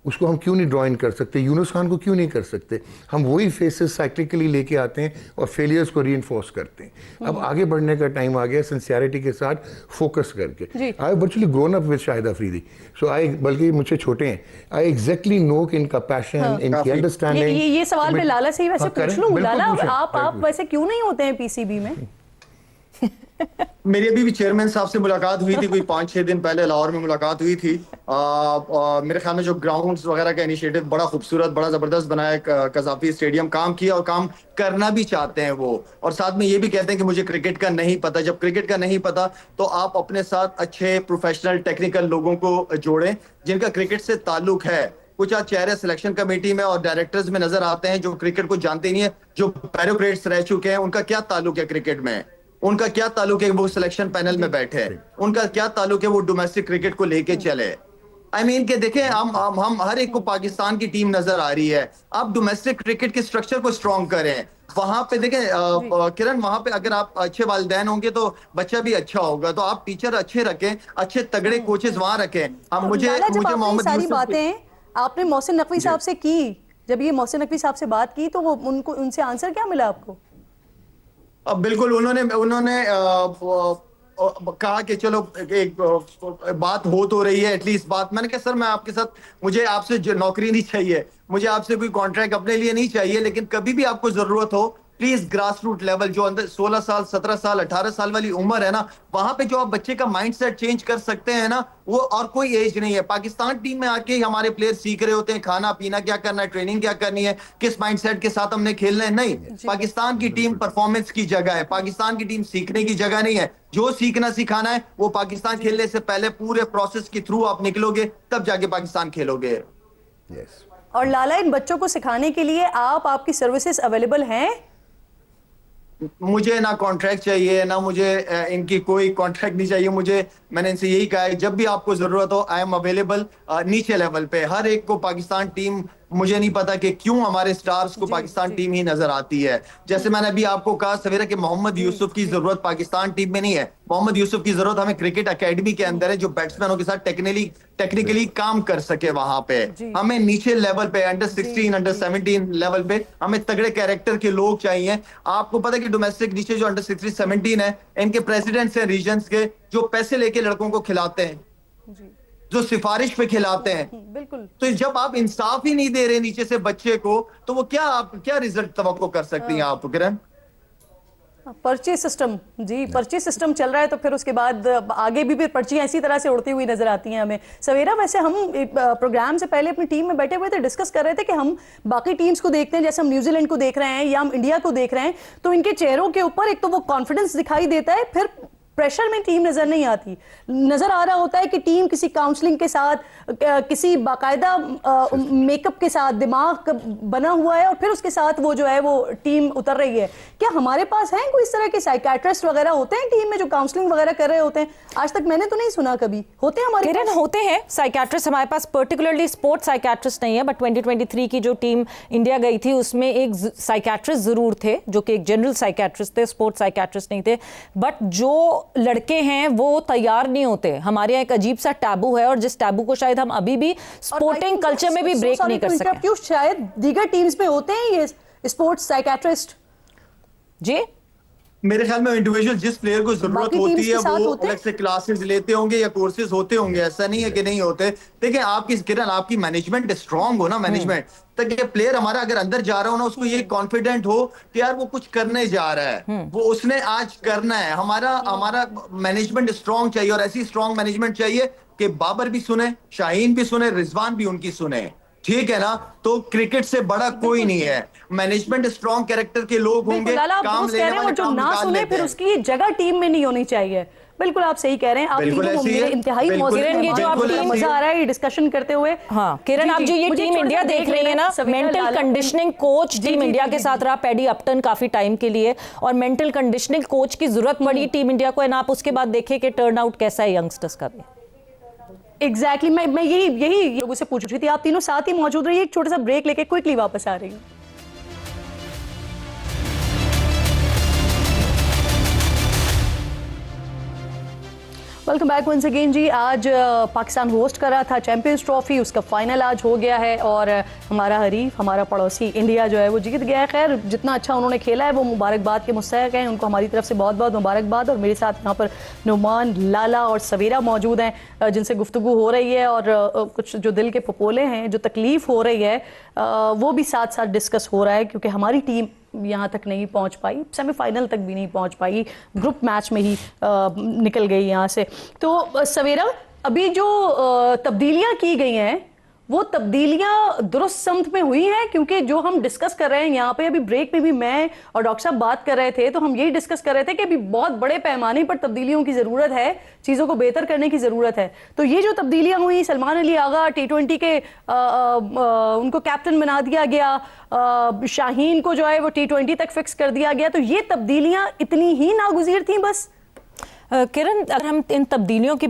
उसको हम क्यों नहीं ड्रॉ इन कर सकते, यूनुस खान को क्यों नहीं कर सकते। हम वही फेसेस साइक्लिकली लेके आते हैं और फेलियर्स को रीइंफोर्स करते हैं। अब आगे बढ़ने का टाइम आ गया, सिंसियरिटी के साथ फोकस करके। I virtually grown up with Shahid Afridi, so I, बल्कि मुझसे छोटे हैं, आई एग्जैक्टली नो कि इनका पैशन, इनकी अंडरस्टैंडिंग। ये सवाल मैं लाला से ही वैसे पूछ लूं। लाला, आप वैसे क्यों नहीं होते हैं पीसीबी में? मेरी अभी भी चेयरमैन साहब से मुलाकात हुई थी, कोई 5-6 दिन पहले लाहौर में मुलाकात हुई थी। मेरे ख्याल में जो ग्राउंड्स वगैरह का इनिशिएटिव बड़ा खूबसूरत, बड़ा जबरदस्त बनाया। कजाफी स्टेडियम काम किया और काम करना भी चाहते हैं वो, और साथ में ये भी कहते हैं कि मुझे क्रिकेट का नहीं पता। जब क्रिकेट का नहीं पता तो आप अपने साथ अच्छे प्रोफेशनल टेक्निकल लोगों को जोड़ें जिनका क्रिकेट से ताल्लुक है। कुछ आज चेहरे सिलेक्शन कमेटी में और डायरेक्टर्स में नजर आते हैं जो क्रिकेट को जानते नहीं है, जो ब्यूरोक्रेट्स रह चुके हैं। उनका क्या ताल्लुक है क्रिकेट में, उनका क्या ताल्लुक है वो सिलेक्शन पैनल में बैठे हैं, उनका क्या ताल्लुक है वो डोमेस्टिक क्रिकेट को लेके चले। आई मीन के देखें, हम हर एक को पाकिस्तान की टीम नजर आ रही है। आप डोमेस्टिक क्रिकेट के स्ट्रक्चर को स्ट्रॉन्ग करें। वहां पे देखें किरण, वहां पे अगर आप अच्छे वालिदैन होंगे तो बच्चा भी अच्छा होगा। तो आप टीचर अच्छे रखें, अच्छे तगड़े कोचेस वहां रखें। हम मुझे मोहम्मद सारी बातें आपने मोहसिन नकवी साहब से की, जब ये मोहसिन नकवी साहब से बात की तो वो उनसे आंसर क्या मिला आपको? अब बिल्कुल उन्होंने कहा कि चलो एक बात हो तो रही है, एटलीस्ट बात। मैंने कहा सर मैं आपके साथ, मुझे आपसे जो नौकरी नहीं चाहिए, मुझे आपसे कोई कॉन्ट्रैक्ट अपने लिए नहीं चाहिए, लेकिन कभी भी आपको जरूरत हो प्लीज ग्रास रूट लेवल, जो अंदर 16 साल 17 साल 18 साल वाली उम्र है ना, वहां पे जो आप बच्चे का माइंडसेट चेंज कर सकते हैं ना, वो और कोई एज नहीं है। पाकिस्तान टीम में आके हमारे प्लेयर सीख रहे होते हैं खाना पीना क्या करना है, ट्रेनिंग क्या करनी है, किस माइंडसेट के साथ हमने खेलना है। नहीं, पाकिस्तान की टीम परफॉर्मेंस की जगह है, पाकिस्तान की टीम सीखने की जगह नहीं है। जो सीखना सिखाना है वो पाकिस्तान खेलने से पहले पूरे प्रोसेस के थ्रू आप निकलोगे, तब जाके पाकिस्तान खेलोगे। और लाला, इन बच्चों को सिखाने के लिए आपकी सर्विसेज अवेलेबल हैं? मुझे ना कॉन्ट्रैक्ट चाहिए, ना मुझे इनकी कोई कॉन्ट्रैक्ट नहीं चाहिए। मैंने इनसे यही कहा है, जब भी आपको जरूरत हो आई एम अवेलेबल। नीचे लेवल पे हर एक को पाकिस्तान टीम, मुझे नहीं पता कि क्यों हमारे स्टार्स को पाकिस्तान टीम ही नजर आती है। जैसे मैंने अभी आपको कहा सवेरा कि मोहम्मद यूसुफ की जरूरत पाकिस्तान टीम में नहीं है, मोहम्मद यूसुफ की जरूरत हमें क्रिकेट एकेडमी के अंदर है, जो बैट्समैनों के साथ टेक्निकली काम कर सके। वहां पे हमें नीचे लेवल पे अंडर 16 अंडर 17 लेवल पे हमें तगड़े कैरेक्टर के लोग चाहिए। आपको पता है कि डोमेस्टिक नीचे जो अंडर 16 17 है, इनके प्रेसिडेंट्स हैं रीजन्स के, जो पैसे लेके लड़कों को खिलाते हैं, जो सिफारिश पे खिलाते हैं। बिल्कुल। तो जब आप इंसाफ ही नहीं दे रहे नीचे से बच्चे को, तो वो क्या रिजल्ट तवक्को कर सकती हैं आप किरण? पर्ची सिस्टम, जी पर्ची सिस्टम चल रहा है, तो फिर उसके बाद आगे भी फिर पर्चियां इसी तरह से उड़ती हुई नजर आती हैं हमें। सवेरा, वैसे हम प्रोग्राम से पहले अपनी टीम में बैठे हुए थे, डिस्कस कर रहे थे कि हम बाकी टीम्स को देखते हैं, जैसे हम न्यूजीलैंड को देख रहे हैं या हम इंडिया को देख रहे हैं, तो इनके चेहरों के ऊपर एक तो वो कॉन्फिडेंस दिखाई देता है, फिर प्रेशर में टीम नजर नहीं आती। नजर आ रहा होता है कि टीम किसी काउंसलिंग के साथ, किसी बाकायदा मेकअप के साथ दिमाग बना हुआ है और फिर उसके साथ वो जो है वो टीम उतर रही है। क्या हमारे पास हैं कोई इस तरह के साइकियाट्रिस्ट वगैरह होते हैं टीम में जो काउंसलिंग वगैरह कर रहे होते हैं? आज तक मैंने तो नहीं सुना कभी। होते हैं हमारे किरण, होते हैं साइकियाट्रिस्ट हमारे पास, पर्टिकुलरली स्पोर्ट्स साइकियाट्रिस्ट नहीं है, बट 2023 की जो टीम इंडिया गई थी उसमें एक साइकियाट्रिस्ट जरूर थे जो कि एक जनरल साइकियाट्रिस्ट थे, स्पोर्ट्स साइकियाट्रिस्ट नहीं थे। बट जो लड़के हैं वो तैयार नहीं होते। हमारे यहाँ एक अजीब सा टैबू है और जिस टैबू को शायद हम अभी भी स्पोर्टिंग कल्चर में भी ब्रेक नहीं कर सके। क्यों शायद दीगर टीम्स में होते हैं ये स्पोर्ट्स साइकियाट्रिस्ट? जी मेरे ख्याल में इंडिविजुअल जिस प्लेयर को जरूरत होती है वो अलग से क्लासेस लेते होंगे या कोर्सेज होते होंगे, ऐसा नहीं है कि नहीं होते। देखिए आपकी किरण, आपकी मैनेजमेंट स्ट्रांग हो ना, मैनेजमेंट तक प्लेयर हमारा अगर अंदर जा रहा हो ना, उसको ये कॉन्फिडेंट हो कि यार वो कुछ करने जा रहा है, वो उसने आज करना है। हमारा मैनेजमेंट स्ट्रांग चाहिए और ऐसी स्ट्रांग मैनेजमेंट चाहिए कि बाबर भी सुने, शाहीन भी सुने, रिजवान भी उनकी सुने, ठीक है ना। तो क्रिकेट से बड़ा कोई नहीं है। मैनेजमेंट स्ट्रांग कैरेक्टर के लोग होंगे, काम लेने वाले, जो ना सुने फिर उसकी जगह टीम में नहीं होनी चाहिए। बिल्कुल आप सही कह रहे हैं। आप तीनों मेरे इंतहाई किरण, ये जो आप मजा आ रहा है डिस्कशन करते हुए। हाँ किरण, आप जो ये टीम इंडिया देख रही है ना, mental conditioning coach team India के साथ रहा पैडी अपटन काफी टाइम के लिए, और मेंटल कंडीशनिंग कोच की जरूरत पड़ी टीम इंडिया को। आप उसके बाद देखें कि टर्न आउट कैसा है यंगस्टर्स का भी। एग्जैक्टली मैं यही लोगों से पूछ रही थी। आप तीनों साथ ही मौजूद रहिए, एक छोटा सा ब्रेक लेके क्विकली वापस आ रही हूँ। वेलकम बैक वंस अगेन जी। आज पाकिस्तान होस्ट कर रहा था चैंपियंस ट्रॉफी, उसका फाइनल आज हो गया है और हमारा हरीफ, हमारा पड़ोसी इंडिया जो है वो जीत गया है। खैर जितना अच्छा उन्होंने खेला है वो मुबारकबाद के मुस्तहक हैं, उनको हमारी तरफ से बहुत बहुत मुबारकबाद। और मेरे साथ यहाँ पर नुमान, लाला और सवेरा मौजूद हैं जिनसे गुफ्तगू हो रही है और कुछ जो दिल के फपोले हैं, जो तकलीफ़ हो रही है वो भी साथ साथ डिस्कस हो रहा है, क्योंकि हमारी टीम यहाँ तक नहीं पहुँच पाई, सेमीफाइनल तक भी नहीं पहुँच पाई, ग्रुप मैच में ही निकल गई यहाँ से। तो सवेरा, अभी जो तब्दीलियाँ की गई हैं वो तब्दीलियाँ दुरुस्त समत में हुई हैं? क्योंकि जो हम डिस्कस कर रहे हैं यहाँ पे, अभी ब्रेक में भी मैं और डॉक्टर साहब बात कर रहे थे, तो हम यही डिस्कस कर रहे थे कि अभी बहुत बड़े पैमाने पर तब्दीलियों की ज़रूरत है, चीज़ों को बेहतर करने की ज़रूरत है। तो ये जो तब्दीलियाँ हुई, सलमान अली आगा T20 के उनको कैप्टन बना दिया गया, शाहीन को जो है वो T20 तक फिक्स कर दिया गया, तो ये तब्दीलियाँ इतनी ही नागुज़ीर थी बस? किरण, अगर हम इन तब्दीलियों की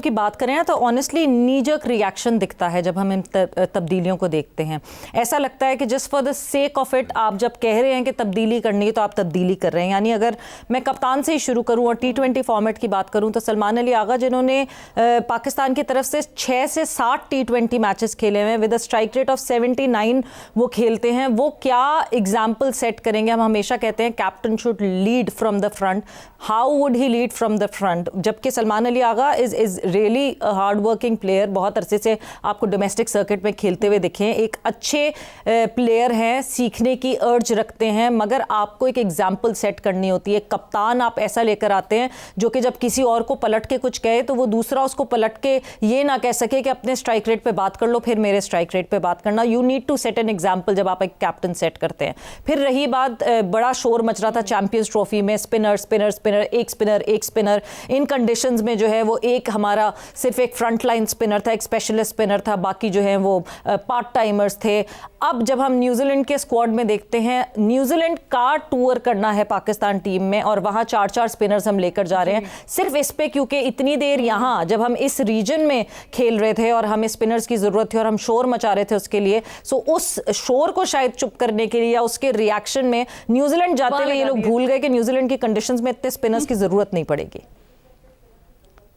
बात करें ना, तो ऑनेस्टली नीजक रिएक्शन दिखता है जब हम इन तब्दीलियों को देखते हैं। ऐसा लगता है कि just for the sake of it, आप जब कह रहे हैं कि तब्दीली करनी है तो आप तब्दीली कर रहे हैं। यानी अगर मैं कप्तान से ही शुरू करूं और T20 फॉर्मेट की बात करूं, तो सलमान अली आगा जिन्होंने पाकिस्तान की तरफ से 6 से 7 T20 मैचेस खेले हुए हैं with a strike rate of 79 वो खेलते हैं, वो क्या एग्जाम्पल सेट करेंगे। हम हमेशा कहते हैं captain should lead from the front, how would he lead from the front, जबकि Salman Ali Agha is really hard working player. बहुत अरसे से आपको डोमेस्टिक सर्किट में खेलते हुए दिखे, एक अच्छे प्लेयर हैं, सीखने की अर्ज रखते हैं, मगर आपको एक एग्जाम्पल सेट करनी होती है। कप्तान आप ऐसा लेकर आते हैं जो कि जब किसी और को पलट के कुछ कहे तो वो दूसरा उसको पलट के ये ना कह सके कि अपने स्ट्राइक रेट पे बात कर लो फिर मेरे स्ट्राइक रेट पे बात करना। You need to set an example जब आप एक कैप्टन सेट करते हैं। फिर रही बात, बड़ा शोर मच रहा था चैंपियंस ट्रॉफी में, स्पिनर स्पिनर स्पिनर, एक स्पिनर, इन कंडीशंस में जो है वो एक हमारा सिर्फ एक फ्रंट लाइन स्पिनर था, एक स्पेशलिस्ट स्पिनर था, बाकी जो है वो पार्ट टाइमर्स थे। अब जब हम न्यूजीलैंड के स्क्वाड में देखते हैं, न्यूजीलैंड का टूर करना है पाकिस्तान टीम में और वहाँ 4-4 स्पिनर्स हम लेकर जा रहे हैं सिर्फ इस पे, क्योंकि इतनी देर यहाँ जब हम इस रीजन में खेल रहे थे और हमें स्पिनर्स की ज़रूरत थी और हम शोर मचा रहे थे उसके लिए। सो उस शोर को शायद चुप करने के लिए या उसके रिएक्शन में न्यूजीलैंड जाते हुए ये लोग भूल गए कि न्यूजीलैंड की कंडीशंस में इतने स्पिनर्स की ज़रूरत नहीं पड़ेगी।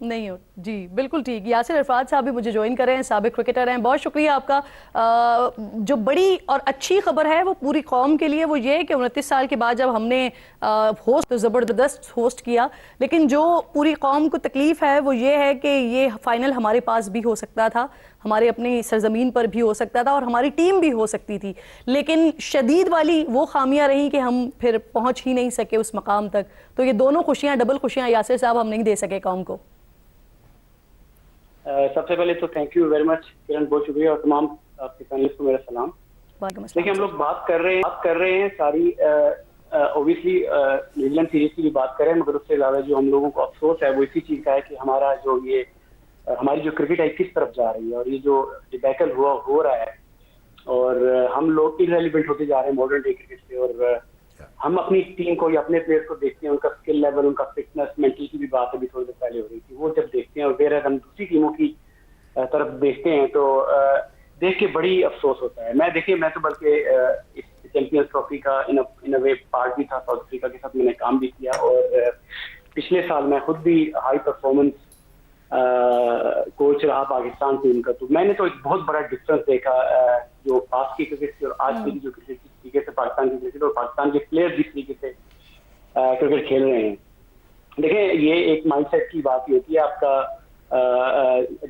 नहीं हो जी, बिल्कुल ठीक। यासिर अरफात साहब भी मुझे ज्वाइन कर रहे हैं, साबिक क्रिकेटर हैं, बहुत शुक्रिया आपका। जो बड़ी और अच्छी खबर है वो पूरी कौम के लिए वो ये है कि 29 साल के बाद जब हमने होस्ट तो ज़बरदस्त होस्ट किया, लेकिन जो पूरी कौम को तकलीफ़ है वो ये है कि ये फाइनल हमारे पास भी हो सकता था, हमारे अपनी सरजमीन पर भी हो सकता था और हमारी टीम भी हो सकती थी, लेकिन शदीद वाली वो खामियां रही कि हम फिर पहुंच ही नहीं सके उस मकाम तक। तो ये दोनों खुशियां, डबल खुशियां यासिर साहब हम नहीं दे सके कौम को। सबसे पहले तो थैंक यू वेरी मच किरण, बहुत शुक्रिया, और तमाम आपके पैनलिस्ट को मेरा सलाम। देखिए हम लोग बात कर रहे हैं सारी ऑब्वियसली न्यूजीलैंड सीरीज की भी बात करें, मगर उससे ज्यादा जो हम लोगों को अफसोस है वो इसी चीज का है कि हमारा जो ये हमारी जो क्रिकेट है किस तरफ जा रही है, और ये जो डिबैकल हो रहा है और हम लोग इररिलेवेंट होते जा रहे हैं मॉडर्न डे क्रिकेट से। और हम अपनी टीम को या अपने प्लेयर्स को देखते हैं, उनका स्किल लेवल, उनका फिटनेस, मेंटल की भी बात अभी थोड़ी देर पहले हो रही थी, वो जब देखते हैं और फिर हम दूसरी टीमों की तरफ देखते हैं तो देख के बड़ी अफसोस होता है। मैं तो बल्कि इस चैंपियंस ट्रॉफी का इन अ वे पार्ट भी था, साउथ अफ्रीका के साथ मैंने काम भी किया, और पिछले साल मैं खुद भी हाई परफॉर्मेंस कोच रहा पाकिस्तान टीम का, तो मैंने तो एक बहुत बड़ा डिफरेंस देखा जो पास की क्रिकेट की और आज की जो क्रिकेट की तरीके से पाकिस्तान की क्रिकेट और पाकिस्तान के प्लेयर जिस तरीके से क्रिकेट खेल रहे हैं। देखिए, ये एक माइंडसेट की बात होती है आपका,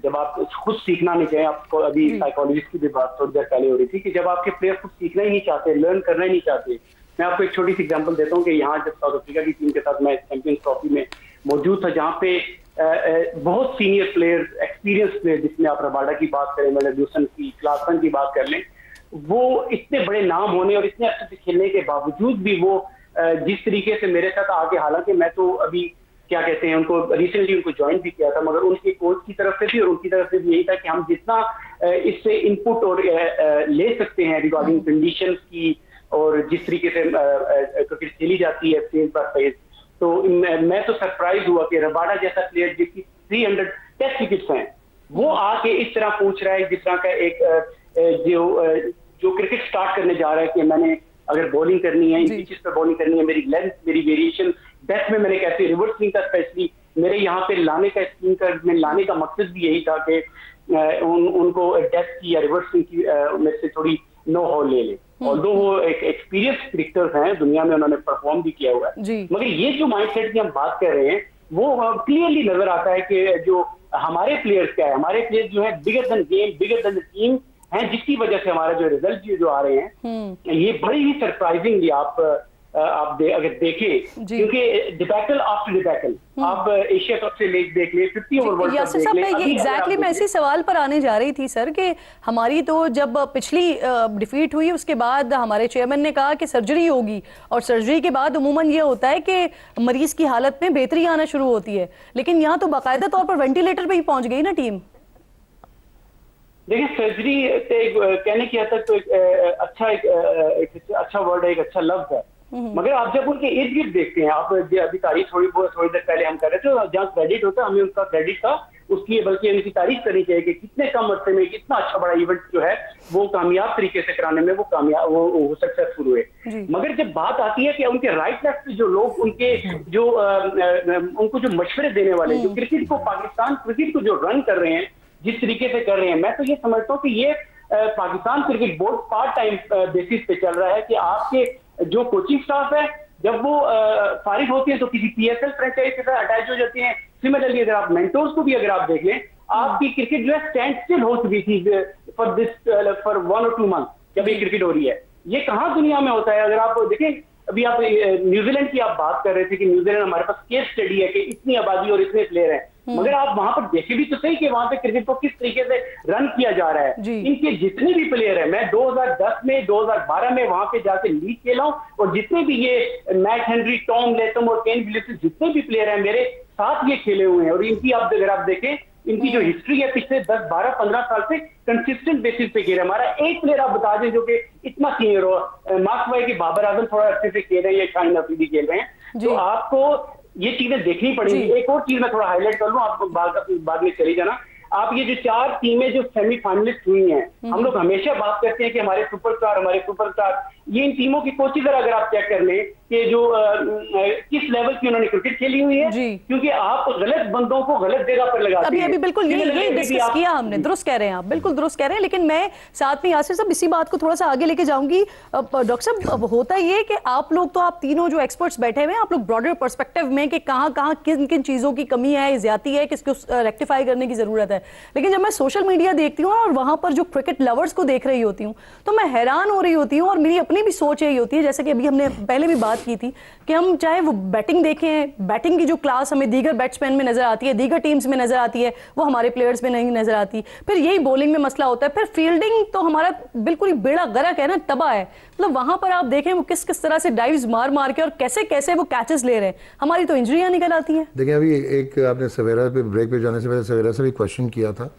जब आप खुद सीखना नहीं चाहें, आपको अभी साइकोलॉजिस्ट की भी बात थोड़ी देर पहले हो रही थी कि जब आपके प्लेयर खुद सीखना ही नहीं चाहते, लर्न करना ही नहीं चाहते। मैं आपको एक छोटी सी एग्जांपल देता हूँ कि यहाँ जब साउथ अफ्रीका की टीम के साथ मैं चैंपियंस ट्रॉफी में मौजूद था, जहाँ पे बहुत सीनियर प्लेयर, एक्सपीरियंस प्लेयर, जिसमें आप रबाडा की बात करें, मेलड्यूसन की, क्लासन की बात कर लें, वो इतने बड़े नाम होने और इतने अच्छे से खेलने के बावजूद भी वो जिस तरीके से मेरे साथ आगे, हालांकि मैं तो अभी क्या कहते हैं उनको रिसेंटली उनको ज्वाइन भी किया था, मगर उनके कोच की तरफ से भी और उनकी तरफ से भी यही था कि हम जितना इससे इनपुट और ले सकते हैं रिगार्डिंग कंडीशंस की और जिस तरीके से क्रिकेट खेली जाती है फेज बाय फेज, तो मैं तो सरप्राइज हुआ कि रबाडा जैसा प्लेयर जिसकी 300 टेस्ट विकेट्स हैं, वो आके इस तरह पूछ रहा है जिस तरह का एक जो क्रिकेट स्टार्ट करने जा रहा है कि मैंने अगर बॉलिंग करनी है, इन पिचेस पर बॉलिंग करनी है, मेरी लेंथ, मेरी वेरिएशन, डेथ में मैंने कैसे रिवर्स स्विंग का, स्पेशली मेरे यहाँ पे लाने का स्विंग कर में लाने का मकसद भी यही था कि उनको डेथ की या रिवर्स स्विंग की मेरे से थोड़ी नो हॉल ले ले। ऑल्दो वो एक एक्सपीरियंस क्रिकेटर्स हैं, दुनिया में उन्होंने परफॉर्म भी किया हुआ है, मगर ये जो माइंडसेट की हम बात कर रहे हैं वो क्लियरली नजर आता है कि जो हमारे प्लेयर्स क्या है, हमारे प्लेयर्स जो है bigger than game, bigger than the team हैं, जिसकी वजह से हमारा जो रिजल्ट जो आ रहे हैं ये बड़ी ही सरप्राइजिंगली आप अगर देखें, क्योंकि डिबैकल आफ्टर डिबैकल, आप एशिया कप से देख ले, 50 ओवर वर्ल्ड कप देख ले। ये एग्जैक्टली मैं इसी सवाल पर आने जा रही थी सर कि हमारी तो जब पिछली डिफीट हुई उसके बाद हमारे चेयरमैन ने कहा कि सर्जरी होगी, और सर्जरी के बाद उमूमन ये होता है कि मरीज की हालत में बेहतरी आना शुरू होती है, लेकिन यहाँ तो बाकायदा तौर पर वेंटिलेटर पे ही पहुंच गई ना टीम। देखिए, सर्जरी कहने की हद तक तो एक अच्छा वर्ड है, एक अच्छा लफ्ज है, मगर आप जब उनके इर्द गिर्द देखते हैं, आप अभी तारीफ थोड़ी देर पहले हम कर रहे थे, जहाँ क्रेडिट होता है हमें उनका क्रेडिट था उसकी, बल्कि उनकी तारीफ करनी चाहिए कि कितने कम अर्से में कितना अच्छा बड़ा इवेंट जो है वो कामयाब तरीके से कराने में वो सक्सेसफुल हुए। मगर जब बात आती है कि उनके राइट लेफ्ट जो लोग उनके जो उनको जो मशवरे देने वाले, जो क्रिकेट को, पाकिस्तान क्रिकेट को जो रन कर रहे हैं, जिस तरीके से कर रहे हैं, मैं तो ये समझता हूँ कि ये Pakistan cricket board part time basis पे चल रहा है कि आपके जो कोचिंग स्टाफ है जब वो फारिग होती है तो किसी पीएसएल फ्रेंचाइज के साथ अटैच हो जाती हैं। सिमिलरली अगर आप मेंटोर्स को भी अगर आप देख लें, आपकी क्रिकेट जो है स्टैंड स्टिल हो चुकी थी फॉर 1 और 2 मंथ जब ये क्रिकेट हो रही है। ये कहाँ दुनिया में होता है? अगर आप देखें, अभी आप न्यूजीलैंड की आप बात कर रहे थे कि न्यूजीलैंड हमारे पास केस स्टडी है कि इतनी आबादी और इतने प्लेयर हैं, मगर आप वहां पर देखे भी तो सही कि वहां पे क्रिकेट को किस तरीके से रन किया जा रहा है। इनके जितने भी प्लेयर हैं, मैं 2010 में 2012 में वहां पे जाके लीग खेला हूं, और जितने भी ये मैट हेनरी, टॉम लेथम और केन विलियम्स जितने भी प्लेयर हैं मेरे साथ ये खेले हुए हैं, और इनकी आप अगर आप देखें इनकी जो हिस्ट्री है पिछले 10, 12, 15 साल से कंसिस्टेंट बेसिस पे खेल रहे। हमारा एक प्लेयर आप बता दें जो कि इतना सीनियर हो, मार्क्स भाई की बाबर आजम थोड़ा अच्छे से खेल रहे हैं या शाहीन अफरीदी खेल रहे हैं, तो आपको ये चीजें देखनी पड़ेगी। एक और चीज मैं थोड़ा हाईलाइट कर लूं, आप बाद में चली जाना। आप ये जो 4 टीमें जो सेमीफाइनलिस्ट हुई हैं, हम लोग हमेशा बात करते हैं कि हमारे सुपरस्टार, ये इन टीमों की कोचिंग अगर आप चेक कर लें कि जो किस लेवल की उन्होंने क्रिकेट खेली हुई है, क्योंकि आप गलत बंदों को गलत जगह पर लगाते हैं। अभी बिल्कुल ये डिस्कस किया हमने, दुरुस्त कह रहे हैं आप, बिल्कुल दुरुस्त कह रहे हैं, लेकिन मैं साथ में यासिर साहब इसी बात को थोड़ा सा आगे लेके जाऊंगी। डॉक्टर साहब, होता ये कि आप लोग तो, आप तीनों जो एक्सपर्ट्स बैठे हुए हैं, आप लोग ब्रॉडर पर्सपेक्टिव में कि कहाँ किन किन चीजों की कमी है, ज्यादती है, किसको रेक्टिफाई करने की जरूरत है, लेकिन जब मैं सोशल मीडिया देखती हूँ और वहां पर जो क्रिकेट लवर्स को देख रही होती हूँ तो मैं हैरान हो रही होती हूँ, और मेरी अपनी भी सोच यही होती है, जैसे कि अभी हमने पहले भी बात बात की थी कि हम चाहे वो बैटिंग देखें, बैटिंग की जो क्लास हमें दीगर बैट्समैन में नजर आती है, दीगर टीम्स में नजर आती है, वो हमारे प्लेयर्स में नहीं नजर आती। फिर यही बॉलिंग में मसला होता है, फिर फील्डिंग तो हमारा बिल्कुल ही बेड़ा गर्क है ना, तबाह है। मतलब वहां पर आप देखें वो किस किस तरह से डाइव्स मार मार के और कैसे कैसे वो कैचेस ले रहे हैं, हमारी तो इंजरियां निकल आती हैं। देखिए अभी एक आपने सवेरा पे ब्रेक पे जाने से पहले सवेरा से भी क्वेश्चन किया था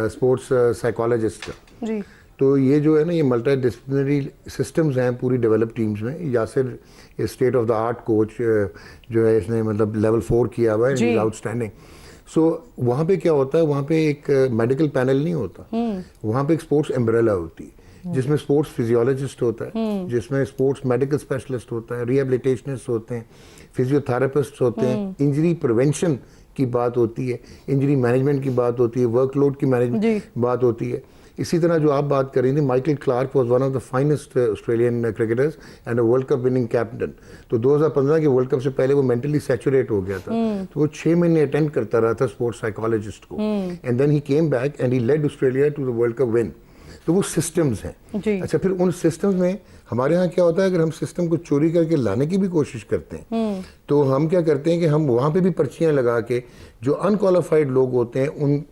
स्पोर्ट्स साइकोलॉजिस्ट का, जी तो ये जो है ना, ये मल्टी डिसिप्लिनरी सिस्टम्स हैं पूरी डेवलप टीम्स में। Yasir state of the art coach जो है, इसने मतलब लेवल 4 किया हुआ है, आउटस्टैंडिंग। सो वहाँ पे क्या होता है, वहाँ पे एक मेडिकल पैनल नहीं होता, वहाँ पे एक स्पोर्ट्स एम्ब्रेला होती है जिसमें स्पोर्ट्स फिजियोलॉजिस्ट होता है, जिसमें स्पोर्ट्स मेडिकल स्पेशलिस्ट होता है, रिहेबिलिटेशनिस्ट होते हैं, फिजियोथेरेपिस्ट होते हैं, इंजरी प्रिवेंशन की बात होती है, इंजरी मैनेजमेंट की बात होती है, वर्कलोड की मैनेजमेंट बात होती है। इसी तरह जो आप बात कर रही थी, Michael Clarke was one of the finest Australian cricketers and a world cup winning captain. तो 2015 के वर्ल्ड कप से पहले वो मेंटली सैचुरेट हो गया था, तो वो 6 महीने अटेंड करता रहा था स्पोर्ट्स साइकोलॉजिस्ट को, and then he came back and he led Australia to the world cup win. तो वो सिस्टम्स हैं। अच्छा, फिर उन सिस्टम्स में हमारे यहाँ क्या होता है, अगर हम सिस्टम को चोरी करके लाने की भी कोशिश करते हैं तो हम क्या करते हैं कि हम वहाँ पे भी पर्चियाँ लगा के जो अनक्वालिफाइड लोग होते हैं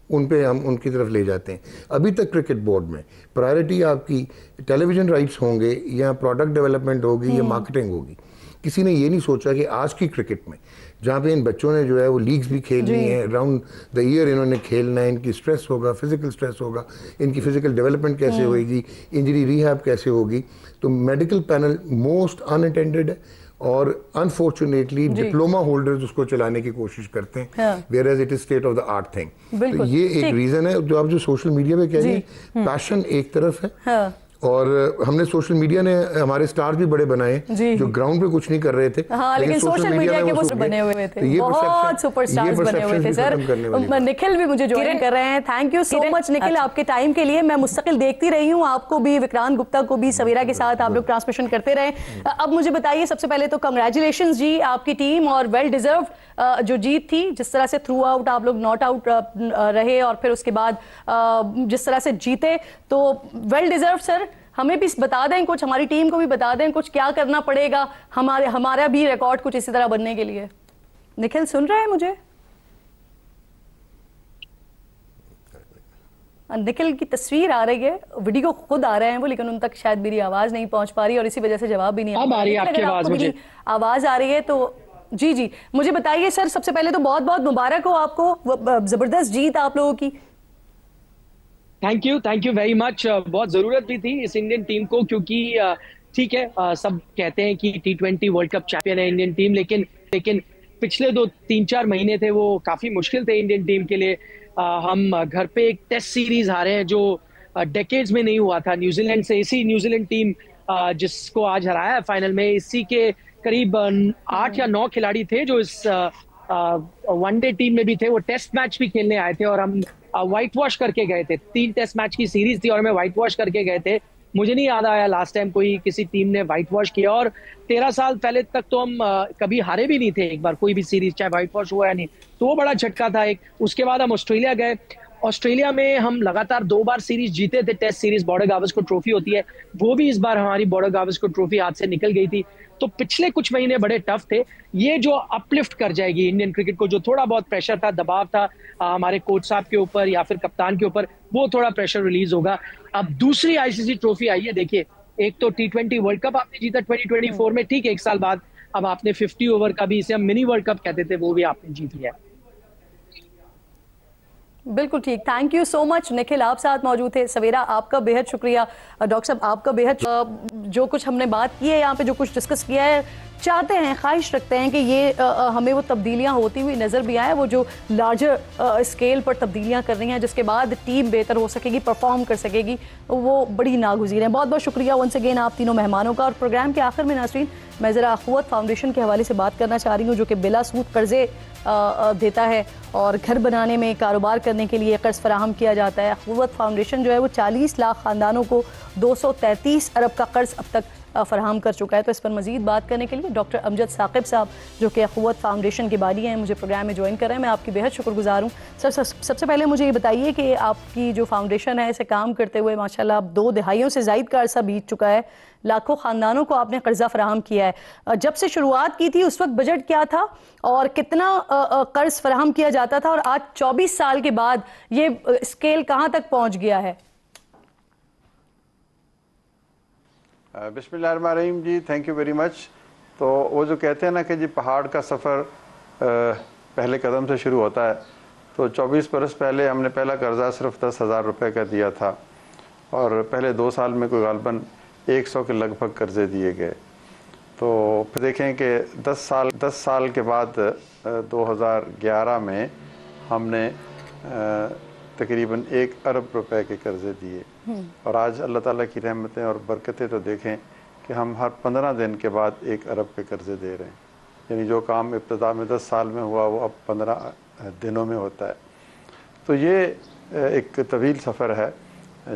उन पे हम उनकी तरफ ले जाते हैं। अभी तक क्रिकेट बोर्ड में प्रायोरिटी आपकी टेलीविजन राइट्स होंगे या प्रोडक्ट डेवलपमेंट होगी या मार्केटिंग होगी। किसी ने ये नहीं सोचा कि आज की क्रिकेट में जहाँ पे इन बच्चों ने जो है वो लीग्स भी खेलनी है, राउंड द ईयर इन्होंने खेलना है, इनकी स्ट्रेस होगा, फिजिकल स्ट्रेस होगा, इनकी फिजिकल डेवलपमेंट कैसे होगी, इंजरी रिहैब कैसे होगी। तो मेडिकल पैनल मोस्ट अनअटेंडेड है और अनफॉर्चुनेटली डिप्लोमा होल्डर्स उसको चलाने की कोशिश करते हैं, whereas it is state of the art thing. तो ये एक रीजन है। जो आप जो सोशल मीडिया पे कह रही हैं, पैशन एक तरफ है और हमने सोशल मीडिया ने हमारे स्टार्स भी बड़े बनाए जो ग्राउंड पे कुछ नहीं कर रहे थे, लेकिन सोशल मीडिया के वो बने हुए थे, बहुत सुपरस्टार्स बने हुए थे सर। निखिल भी मुझे ज्वाइन कर रहे हैं, thank you so much Nikhil आपके टाइम के लिए। मैं मुस्तकिल देखती रही हूँ आपको भी, विक्रांत गुप्ता को भी, सवेरा के साथ आप लोग ट्रांसमिशन करते रहे। अब मुझे बताइए, सबसे पहले तो कंग्रेचुलेशंस जी आपकी टीम, और वेल डिजर्व जो जीत थी, जिस तरह से थ्रू आउट आप लोग नॉट आउट रहे और फिर उसके बाद जिस तरह से जीते, तो वेल डिजर्व सर। हमें भी बता दें कुछ, हमारी टीम को भी बता दें कुछ, क्या करना पड़ेगा हमारा भी रिकॉर्ड कुछ इसी तरह बनने के लिए। निखिल सुन रहे हैं मुझे? निखिल की तस्वीर आ रही है, वीडियो खुद आ रहे हैं वो, लेकिन उन तक शायद मेरी आवाज नहीं पहुंच पा रही और इसी वजह से जवाब भी नहीं आ रही है। आपकी आवाज मुझे आवाज आ रही है तो जी मुझे बताइए सर। सबसे पहले तो बहुत बहुत मुबारक हो आपको, जबरदस्त जीत आप लोगों की। Thank you very much. बहुत जरूरत भी थी इस इंडियन टीम को, क्योंकि ठीक है सब कहते हैं कि T20 वर्ल्ड कप चैंपियन है इंडियन टीम, लेकिन पिछले 2-3-4 महीने थे वो काफी मुश्किल थे इंडियन टीम के लिए। हम घर पे एक टेस्ट सीरीज हारे हैं जो डेकेड्स में नहीं हुआ था न्यूजीलैंड से। इसी न्यूजीलैंड टीम जिसको आज हराया है फाइनल में, इसी के करीब 8 या 9 खिलाड़ी थे जो इस वनडे टीम में भी थे। वो टेस्ट मैच भी खेलने आए थे और हम व्हाइट वॉश करके गए थे। 3 टेस्ट मैच की सीरीज थी और हमें व्हाइट वॉश करके गए थे। मुझे नहीं याद आया लास्ट टाइम कोई किसी टीम ने व्हाइट वॉश किया, और 13 साल पहले तक तो हम कभी हारे भी नहीं थे एक बार कोई भी सीरीज, चाहे व्हाइट वॉश हुआ या नहीं। तो वो बड़ा झटका था एक। उसके बाद हम ऑस्ट्रेलिया गए। ऑस्ट्रेलिया में हम लगातार 2 बार सीरीज जीते थे, test series, Border Gavaskar trophy होती है वो भी, इस बार हमारी बॉर्डर गावस्कर ट्रॉफी हाथ से निकल गई थी। तो पिछले कुछ महीने बड़े टफ थे। ये जो अपलिफ्ट कर जाएगी इंडियन क्रिकेट को, जो थोड़ा बहुत प्रेशर था, दबाव था हमारे कोच साहब के ऊपर या फिर कप्तान के ऊपर, वो थोड़ा प्रेशर रिलीज होगा। अब दूसरी आईसीसी ट्रॉफी आई है। देखिए, एक तो T20 वर्ल्ड कप आपने जीता 2024 में, ठीक है, 1 साल बाद। अब आपने 50 ओवर का भी, इसे हम मिनी वर्ल्ड कप कहते थे, वो भी आपने जीत लिया। बिल्कुल ठीक, thank you so much Nikhil, आप साथ मौजूद थे। सवेरा आपका बेहद शुक्रिया, डॉक्टर साहब आपका बेहद, जो कुछ हमने बात की है यहाँ पे, जो कुछ डिस्कस किया है, चाहते हैं, ख्वाहिश रखते हैं कि ये हमें वो तब्दीलियाँ होती हुई नज़र भी आए, वो जो लार्जर स्केल पर तब्दीलियाँ कर रही हैं जिसके बाद टीम बेहतर हो सकेगी, परफॉर्म कर सकेगी, वो बड़ी नागुज़ीर हैं। बहुत बहुत शुक्रिया वंस अगेन आप तीनों मेहमानों का। और प्रोग्राम के आखिर में नाज़रीन, मैं ज़रा अख़ुवत फाउंडेशन के हवाले से बात करना चाह रही हूँ, जो कि बिला सूद कर्ज़े देता है और घर बनाने में, कारोबार करने के लिए कर्ज फराहम किया जाता है। अख़ुवत फाउंडेशन जो है वो 40 लाख ख़ानदानों को 233 अरब का कर्ज अब तक फराहम कर चुका है। तो इस पर मज़ीद बात करने के लिए डॉक्टर अमजद साकिब साहब जो कि अखुवत फाउंडेशन के बानी हैं, मुझे प्रोग्राम में ज्वाइन कर रहे हैं। मैं आपकी बेहद शुक्रगुजार हूँ। सबसे पहले मुझे ये बताइए कि आपकी जो फाउंडेशन है इसे काम करते हुए माशाल्लाह अब 2 दहाइयों से ज़ायद का अरसा बीत चुका है, लाखों ख़ानदानों को आपने कर्जा फराहम किया है। जब से शुरुआत की थी उस वक्त बजट क्या था और कितना कर्ज फराहम किया जाता था, और आज 24 साल के बाद ये स्केल कहाँ तक पहुँच गया है? बिस्मिल्लाहिर्रहमानिर्रहीम जी, थैंक यू वेरी मच। तो वो जो कहते हैं ना कि जी पहाड़ का सफ़र पहले कदम से शुरू होता है, तो 24 बरस पहले हमने पहला कर्जा सिर्फ 10,000 रुपये का दिया था और पहले 2 साल में कोई गालबन 100 के लगभग कर्जे दिए गए। तो फिर देखें कि 10 साल के बाद 2011 में हमने तकरीबन 1 अरब रुपए के कर्जे दिए और आज अल्लाह ताला की रहमतें और बरकतें तो देखें कि हम हर 15 दिन के बाद 1 अरब के कर्जे दे रहे हैं। यानी जो काम इब्तिदा में 10 साल में हुआ वो अब 15 दिनों में होता है। तो ये एक तवील सफ़र है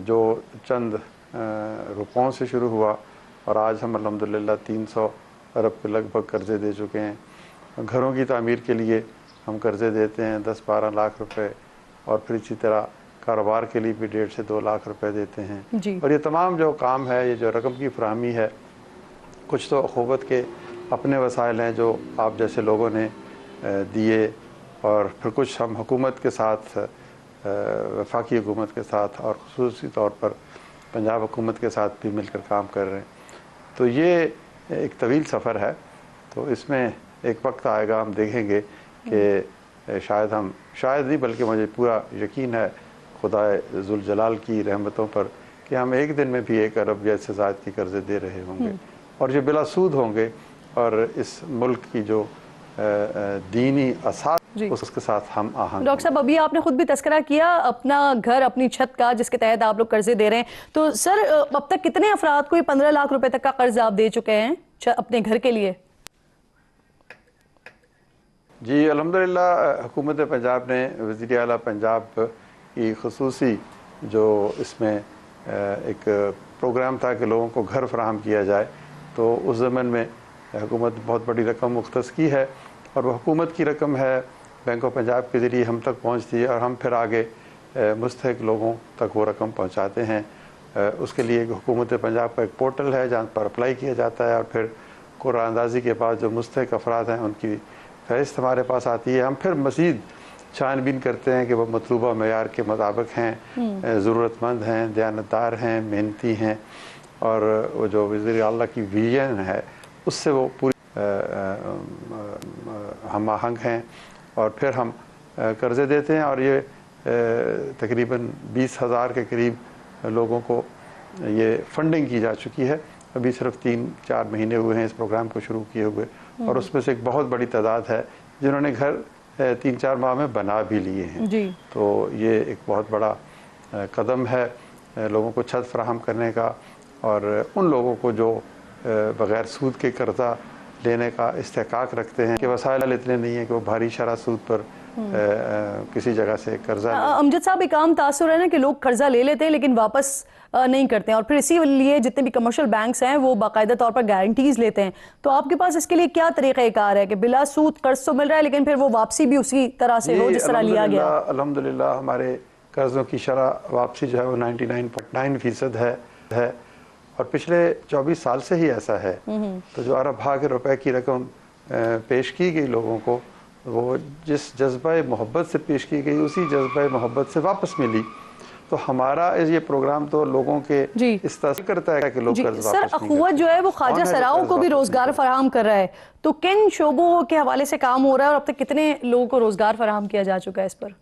जो चंद रुपयों से शुरू हुआ और आज हम अल्हम्दुलिल्लाह 300 अरब के लगभग कर्जे दे चुके हैं। घरों की तामीर के लिए हम कर्जे देते हैं 10-12 लाख रुपए और फिर इसी तरह कारोबार के लिए भी 1.5 से 2 लाख रुपए देते हैं जी। और ये तमाम जो काम है, ये जो रकम की फराहमी है, कुछ तो अखुवत के अपने वसाइल हैं जो आप जैसे लोगों ने दिए और फिर कुछ हम हुकूमत के साथ, वफाकी हुकूमत के साथ और ख़ुसूसी तौर पर पंजाब हुकूमत के साथ भी मिलकर काम कर रहे हैं। तो ये एक तवील सफ़र है। तो इसमें एक वक्त आएगा, हम देखेंगे कि शायद नहीं बल्कि मुझे पूरा यकीन है खुदाए जुल जलाल की रहमतों पर कि हम एक दिन में भी 1 अरब या इससे ज़्यादा के कर्जे दे रहे होंगे और ये बिला सूद होंगे और इस मुल्क की जो दीनी असास उसके साथ हम आहंग। डॉक्टर साहब, अभी आपने खुद भी तस्करा किया अपना घर, अपनी छत का, जिसके तहत आप लोग कर्जे दे रहे हैं। तो सर अब तक कितने अफराद को 15 लाख रुपए तक का कर्ज आप दे चुके हैं अपने घर के लिए? जी अल्हम्दुलिल्लाह, हुकूमत पंजाब ने वज़ीर आला पंजाब की खुसूसी जो इसमें एक प्रोग्राम था कि लोगों को घर फराहम किया जाए, तो उस ज़मन में हुकूमत बहुत बड़ी रकम मुख्तस की है और वह हुकूमत की रकम है, बैंक ऑफ पंजाब के ज़रिए हम तक पहुंचती है और हम फिर आगे मुस्तहिक लोगों तक वो रकम पहुंचाते हैं। उसके लिए हुकूमत पंजाब का एक पोर्टल है जहाँ पर अप्लाई किया जाता है और फिर कुरानंदाज़ी के बाद जो मुस्तहिक अफराद हैं उनकी फ़हरिस्त हमारे पास आती है। हम फिर मज़ीद छानबीन करते हैं कि वह मतलूबा मेयार के मुताबिक हैं, ज़रूरतमंद हैं, दयानतदार हैं, मेहनती हैं और वो जो वज़ीर आला की विजन है उससे वो पूरी हम आहंग हैं और फिर हम कर्ज़े देते हैं और ये तकरीबन 20,000 के करीब लोगों को ये फंडिंग की जा चुकी है। अभी सिर्फ 3-4 महीने हुए हैं इस प्रोग्राम को शुरू किए हुए और उसमें से एक बहुत बड़ी तादाद है जिन्होंने घर 3-4 माह में बना भी लिए हैं जी। तो ये एक बहुत बड़ा कदम है लोगों को छत फराहम करने का और उन लोगों को जो बग़ैर सूद के कर्जा लेने का इस्तेकाक रखते हैं कि वसाइल इतने नहीं है कि वो भारी शरह सूद पर किसी जगह से कर्जा। अमजद साहब, एक आम तासुर है ना कि लोग कर्जा ले लेते हैं लेकिन वापस नहीं करते हैं और फिर इसीलिए जितने भी कमर्शियल बैंक्स हैं वो बाकायदा तौर पर गारंटीज लेते हैं। तो आपके पास इसके लिए क्या तरीक़ाकार है कि बिला सूद कर्ज तो मिल रहा है लेकिन फिर वो वापसी भी उसी तरह से हो जिस तरह लिया गया? अल्हम्दुलिल्लाह हमारे कर्जों की शरह वापसी जो है वो 99.9% है और पिछले 24 साल से ही ऐसा है। तो जो अरब के रुपए की रकम पेश की गई लोगों को, वो जिस जज्बा मोहब्बत से पेश की गई उसी जज्बा मोहब्बत से वापस मिली। तो हमारा ये प्रोग्राम तो लोगों के इस तरह करता है कि लोग कर्ज सर, अखुवत जो है वो ख्वाजा सराओं को भी रोजगार फराहम कर रहा है, तो किन शोबों के हवाले से काम हो रहा है और अब तक कितने लोगों को रोजगार फराहम किया जा चुका है इस पर?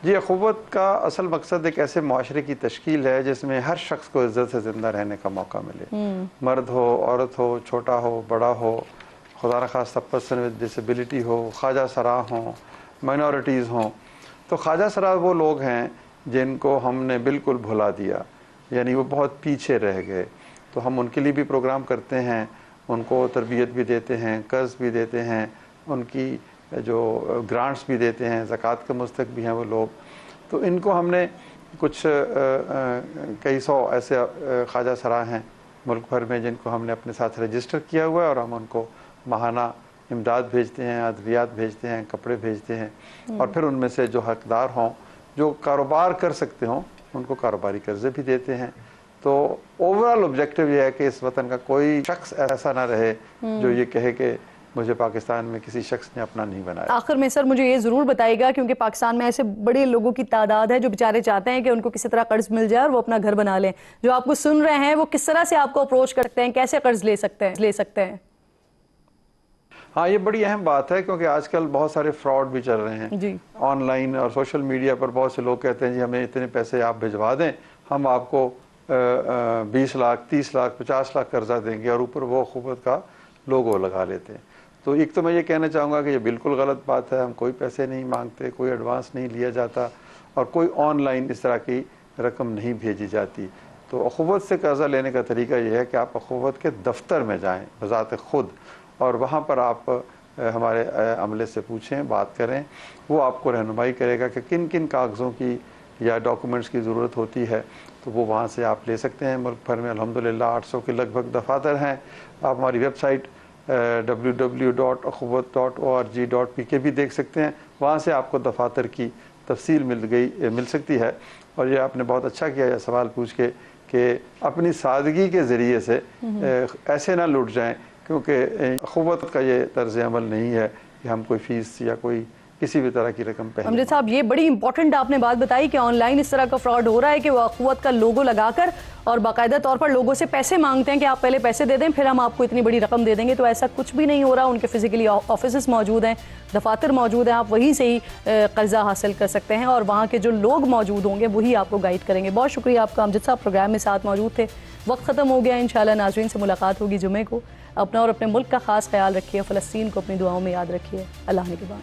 जी, अखुवत का असल मकसद एक ऐसे माशरे की तश्कील है जिसमें हर शख्स को इज्जत से ज़िंदा रहने का मौका मिले। मर्द हो, औरत हो, छोटा हो, बड़ा हो, खुदा न खास्ता पर्सन विद डिसेबिलिटी हो, ख्वाजा सरा हों, माइनॉरिटीज़ हों। तो ख्वाजा सरा वो लोग हैं जिनको हमने बिल्कुल भुला दिया, यानी वो बहुत पीछे रह गए। तो हम उनके लिए भी प्रोग्राम करते हैं, उनको तरबियत भी देते हैं, कर्ज भी देते हैं, उनकी जो ग्रांट्स भी देते हैं, ज़कात के मुस्तक भी हैं वो लोग। तो इनको हमने कुछ कई सौ ऐसे ख्वाजा सराय हैं मुल्क भर में जिनको हमने अपने साथ रजिस्टर किया हुआ है और हम उनको माहाना इमदाद भेजते हैं, अद्वियात भेजते हैं, कपड़े भेजते हैं और फिर उनमें से जो हकदार हों, जो कारोबार कर सकते हों, उनको कारोबारी कर्जे भी देते हैं। तो ओवरऑल ऑब्जेक्टिव ये है कि इस वतन का कोई शख्स ऐसा ना रहे जो ये कहे कि मुझे पाकिस्तान में किसी शख्स ने अपना नहीं बनाया। आखिर में सर मुझे ये ज़रूर बताइएगा, क्योंकि पाकिस्तान में ऐसे बड़े लोगों की तादाद है जो बेचारे चाहते हैं कि उनको किसी तरह कर्ज मिल जाए और वो अपना घर बना लें। जो आपको सुन रहे हैं वो किस तरह से आपको अप्रोच करते हैं, कैसे कर्ज ले सकते हैं? हाँ, ये बड़ी अहम बात है क्योंकि आजकल बहुत सारे फ्रॉड भी चल रहे हैं जी। ऑनलाइन और सोशल मीडिया पर। बहुत से लोग कहते हैं जी हमें इतने पैसे आप भिजवा दें, हम आपको 20 लाख 30 लाख 50 लाख कर्जा देंगे और ऊपर वो अखुवत का लोगो लगा लेते हैं। तो एक तो मैं ये कहना चाहूँगा कि ये बिल्कुल गलत बात है। हम कोई पैसे नहीं मांगते, कोई एडवांस नहीं लिया जाता और कोई ऑनलाइन इस तरह की रकम नहीं भेजी जाती। तो अखुवत से कर्जा लेने का तरीका ये है कि आप अखुवत के दफ्तर में जाएँ बज़ात खुद और वहाँ पर आप हमारे अमले से पूछें, बात करें। वो आपको रहनुमाई करेगा कि किन किन कागज़ों की या डॉक्यूमेंट्स की ज़रूरत होती है, तो वो वहाँ से आप ले सकते हैं। मुल्क भर में अल्हम्दुलिल्लाह 800 के लगभग दफातर हैं। आप हमारी वेबसाइट www.akhwat.org.pk भी देख सकते हैं। वहाँ से आपको दफातर की तफसील मिल सकती है। और ये आपने बहुत अच्छा किया यह सवाल पूछ के कि अपनी सादगी के ज़रिए से ऐसे ना लुट जाएं, क्योंकि अखुवत का ये तर्ज अमल नहीं है कि हम कोई फ़ीस या कोई किसी भी तरह की रकम पहले। अमजद साहब, ये बड़ी इंपॉर्टेंट आपने बात बताई कि ऑनलाइन इस तरह का फ्रॉड हो रहा है कि वो अखुवत का लोगो लगाकर और बाकायदा तौर पर लोगों से पैसे मांगते हैं कि आप पहले पैसे दे दें फिर हम आपको इतनी बड़ी रकम दे देंगे। तो ऐसा कुछ भी नहीं हो रहा। उनके फिजिकली ऑफिस मौजूद हैं, दफातर मौजूद हैं, आप वहीं से ही कर्जा हासिल कर सकते हैं और वहाँ के जो लोग मौजूद होंगे वही आपको गाइड करेंगे। बहुत शुक्रिया आपका अमजद साहब, प्रोग्राम में साथ मौजूद थे। वक्त ख़त्म हो गया। इंशाल्लाह नाज़रीन से मुलाकात होगी जुमे को। अपना और अपने मुल्क का खास ख्याल रखिए। फ़लस्तीन को अपनी दुआओं में याद रखिए। अल्लाह ने के बाद।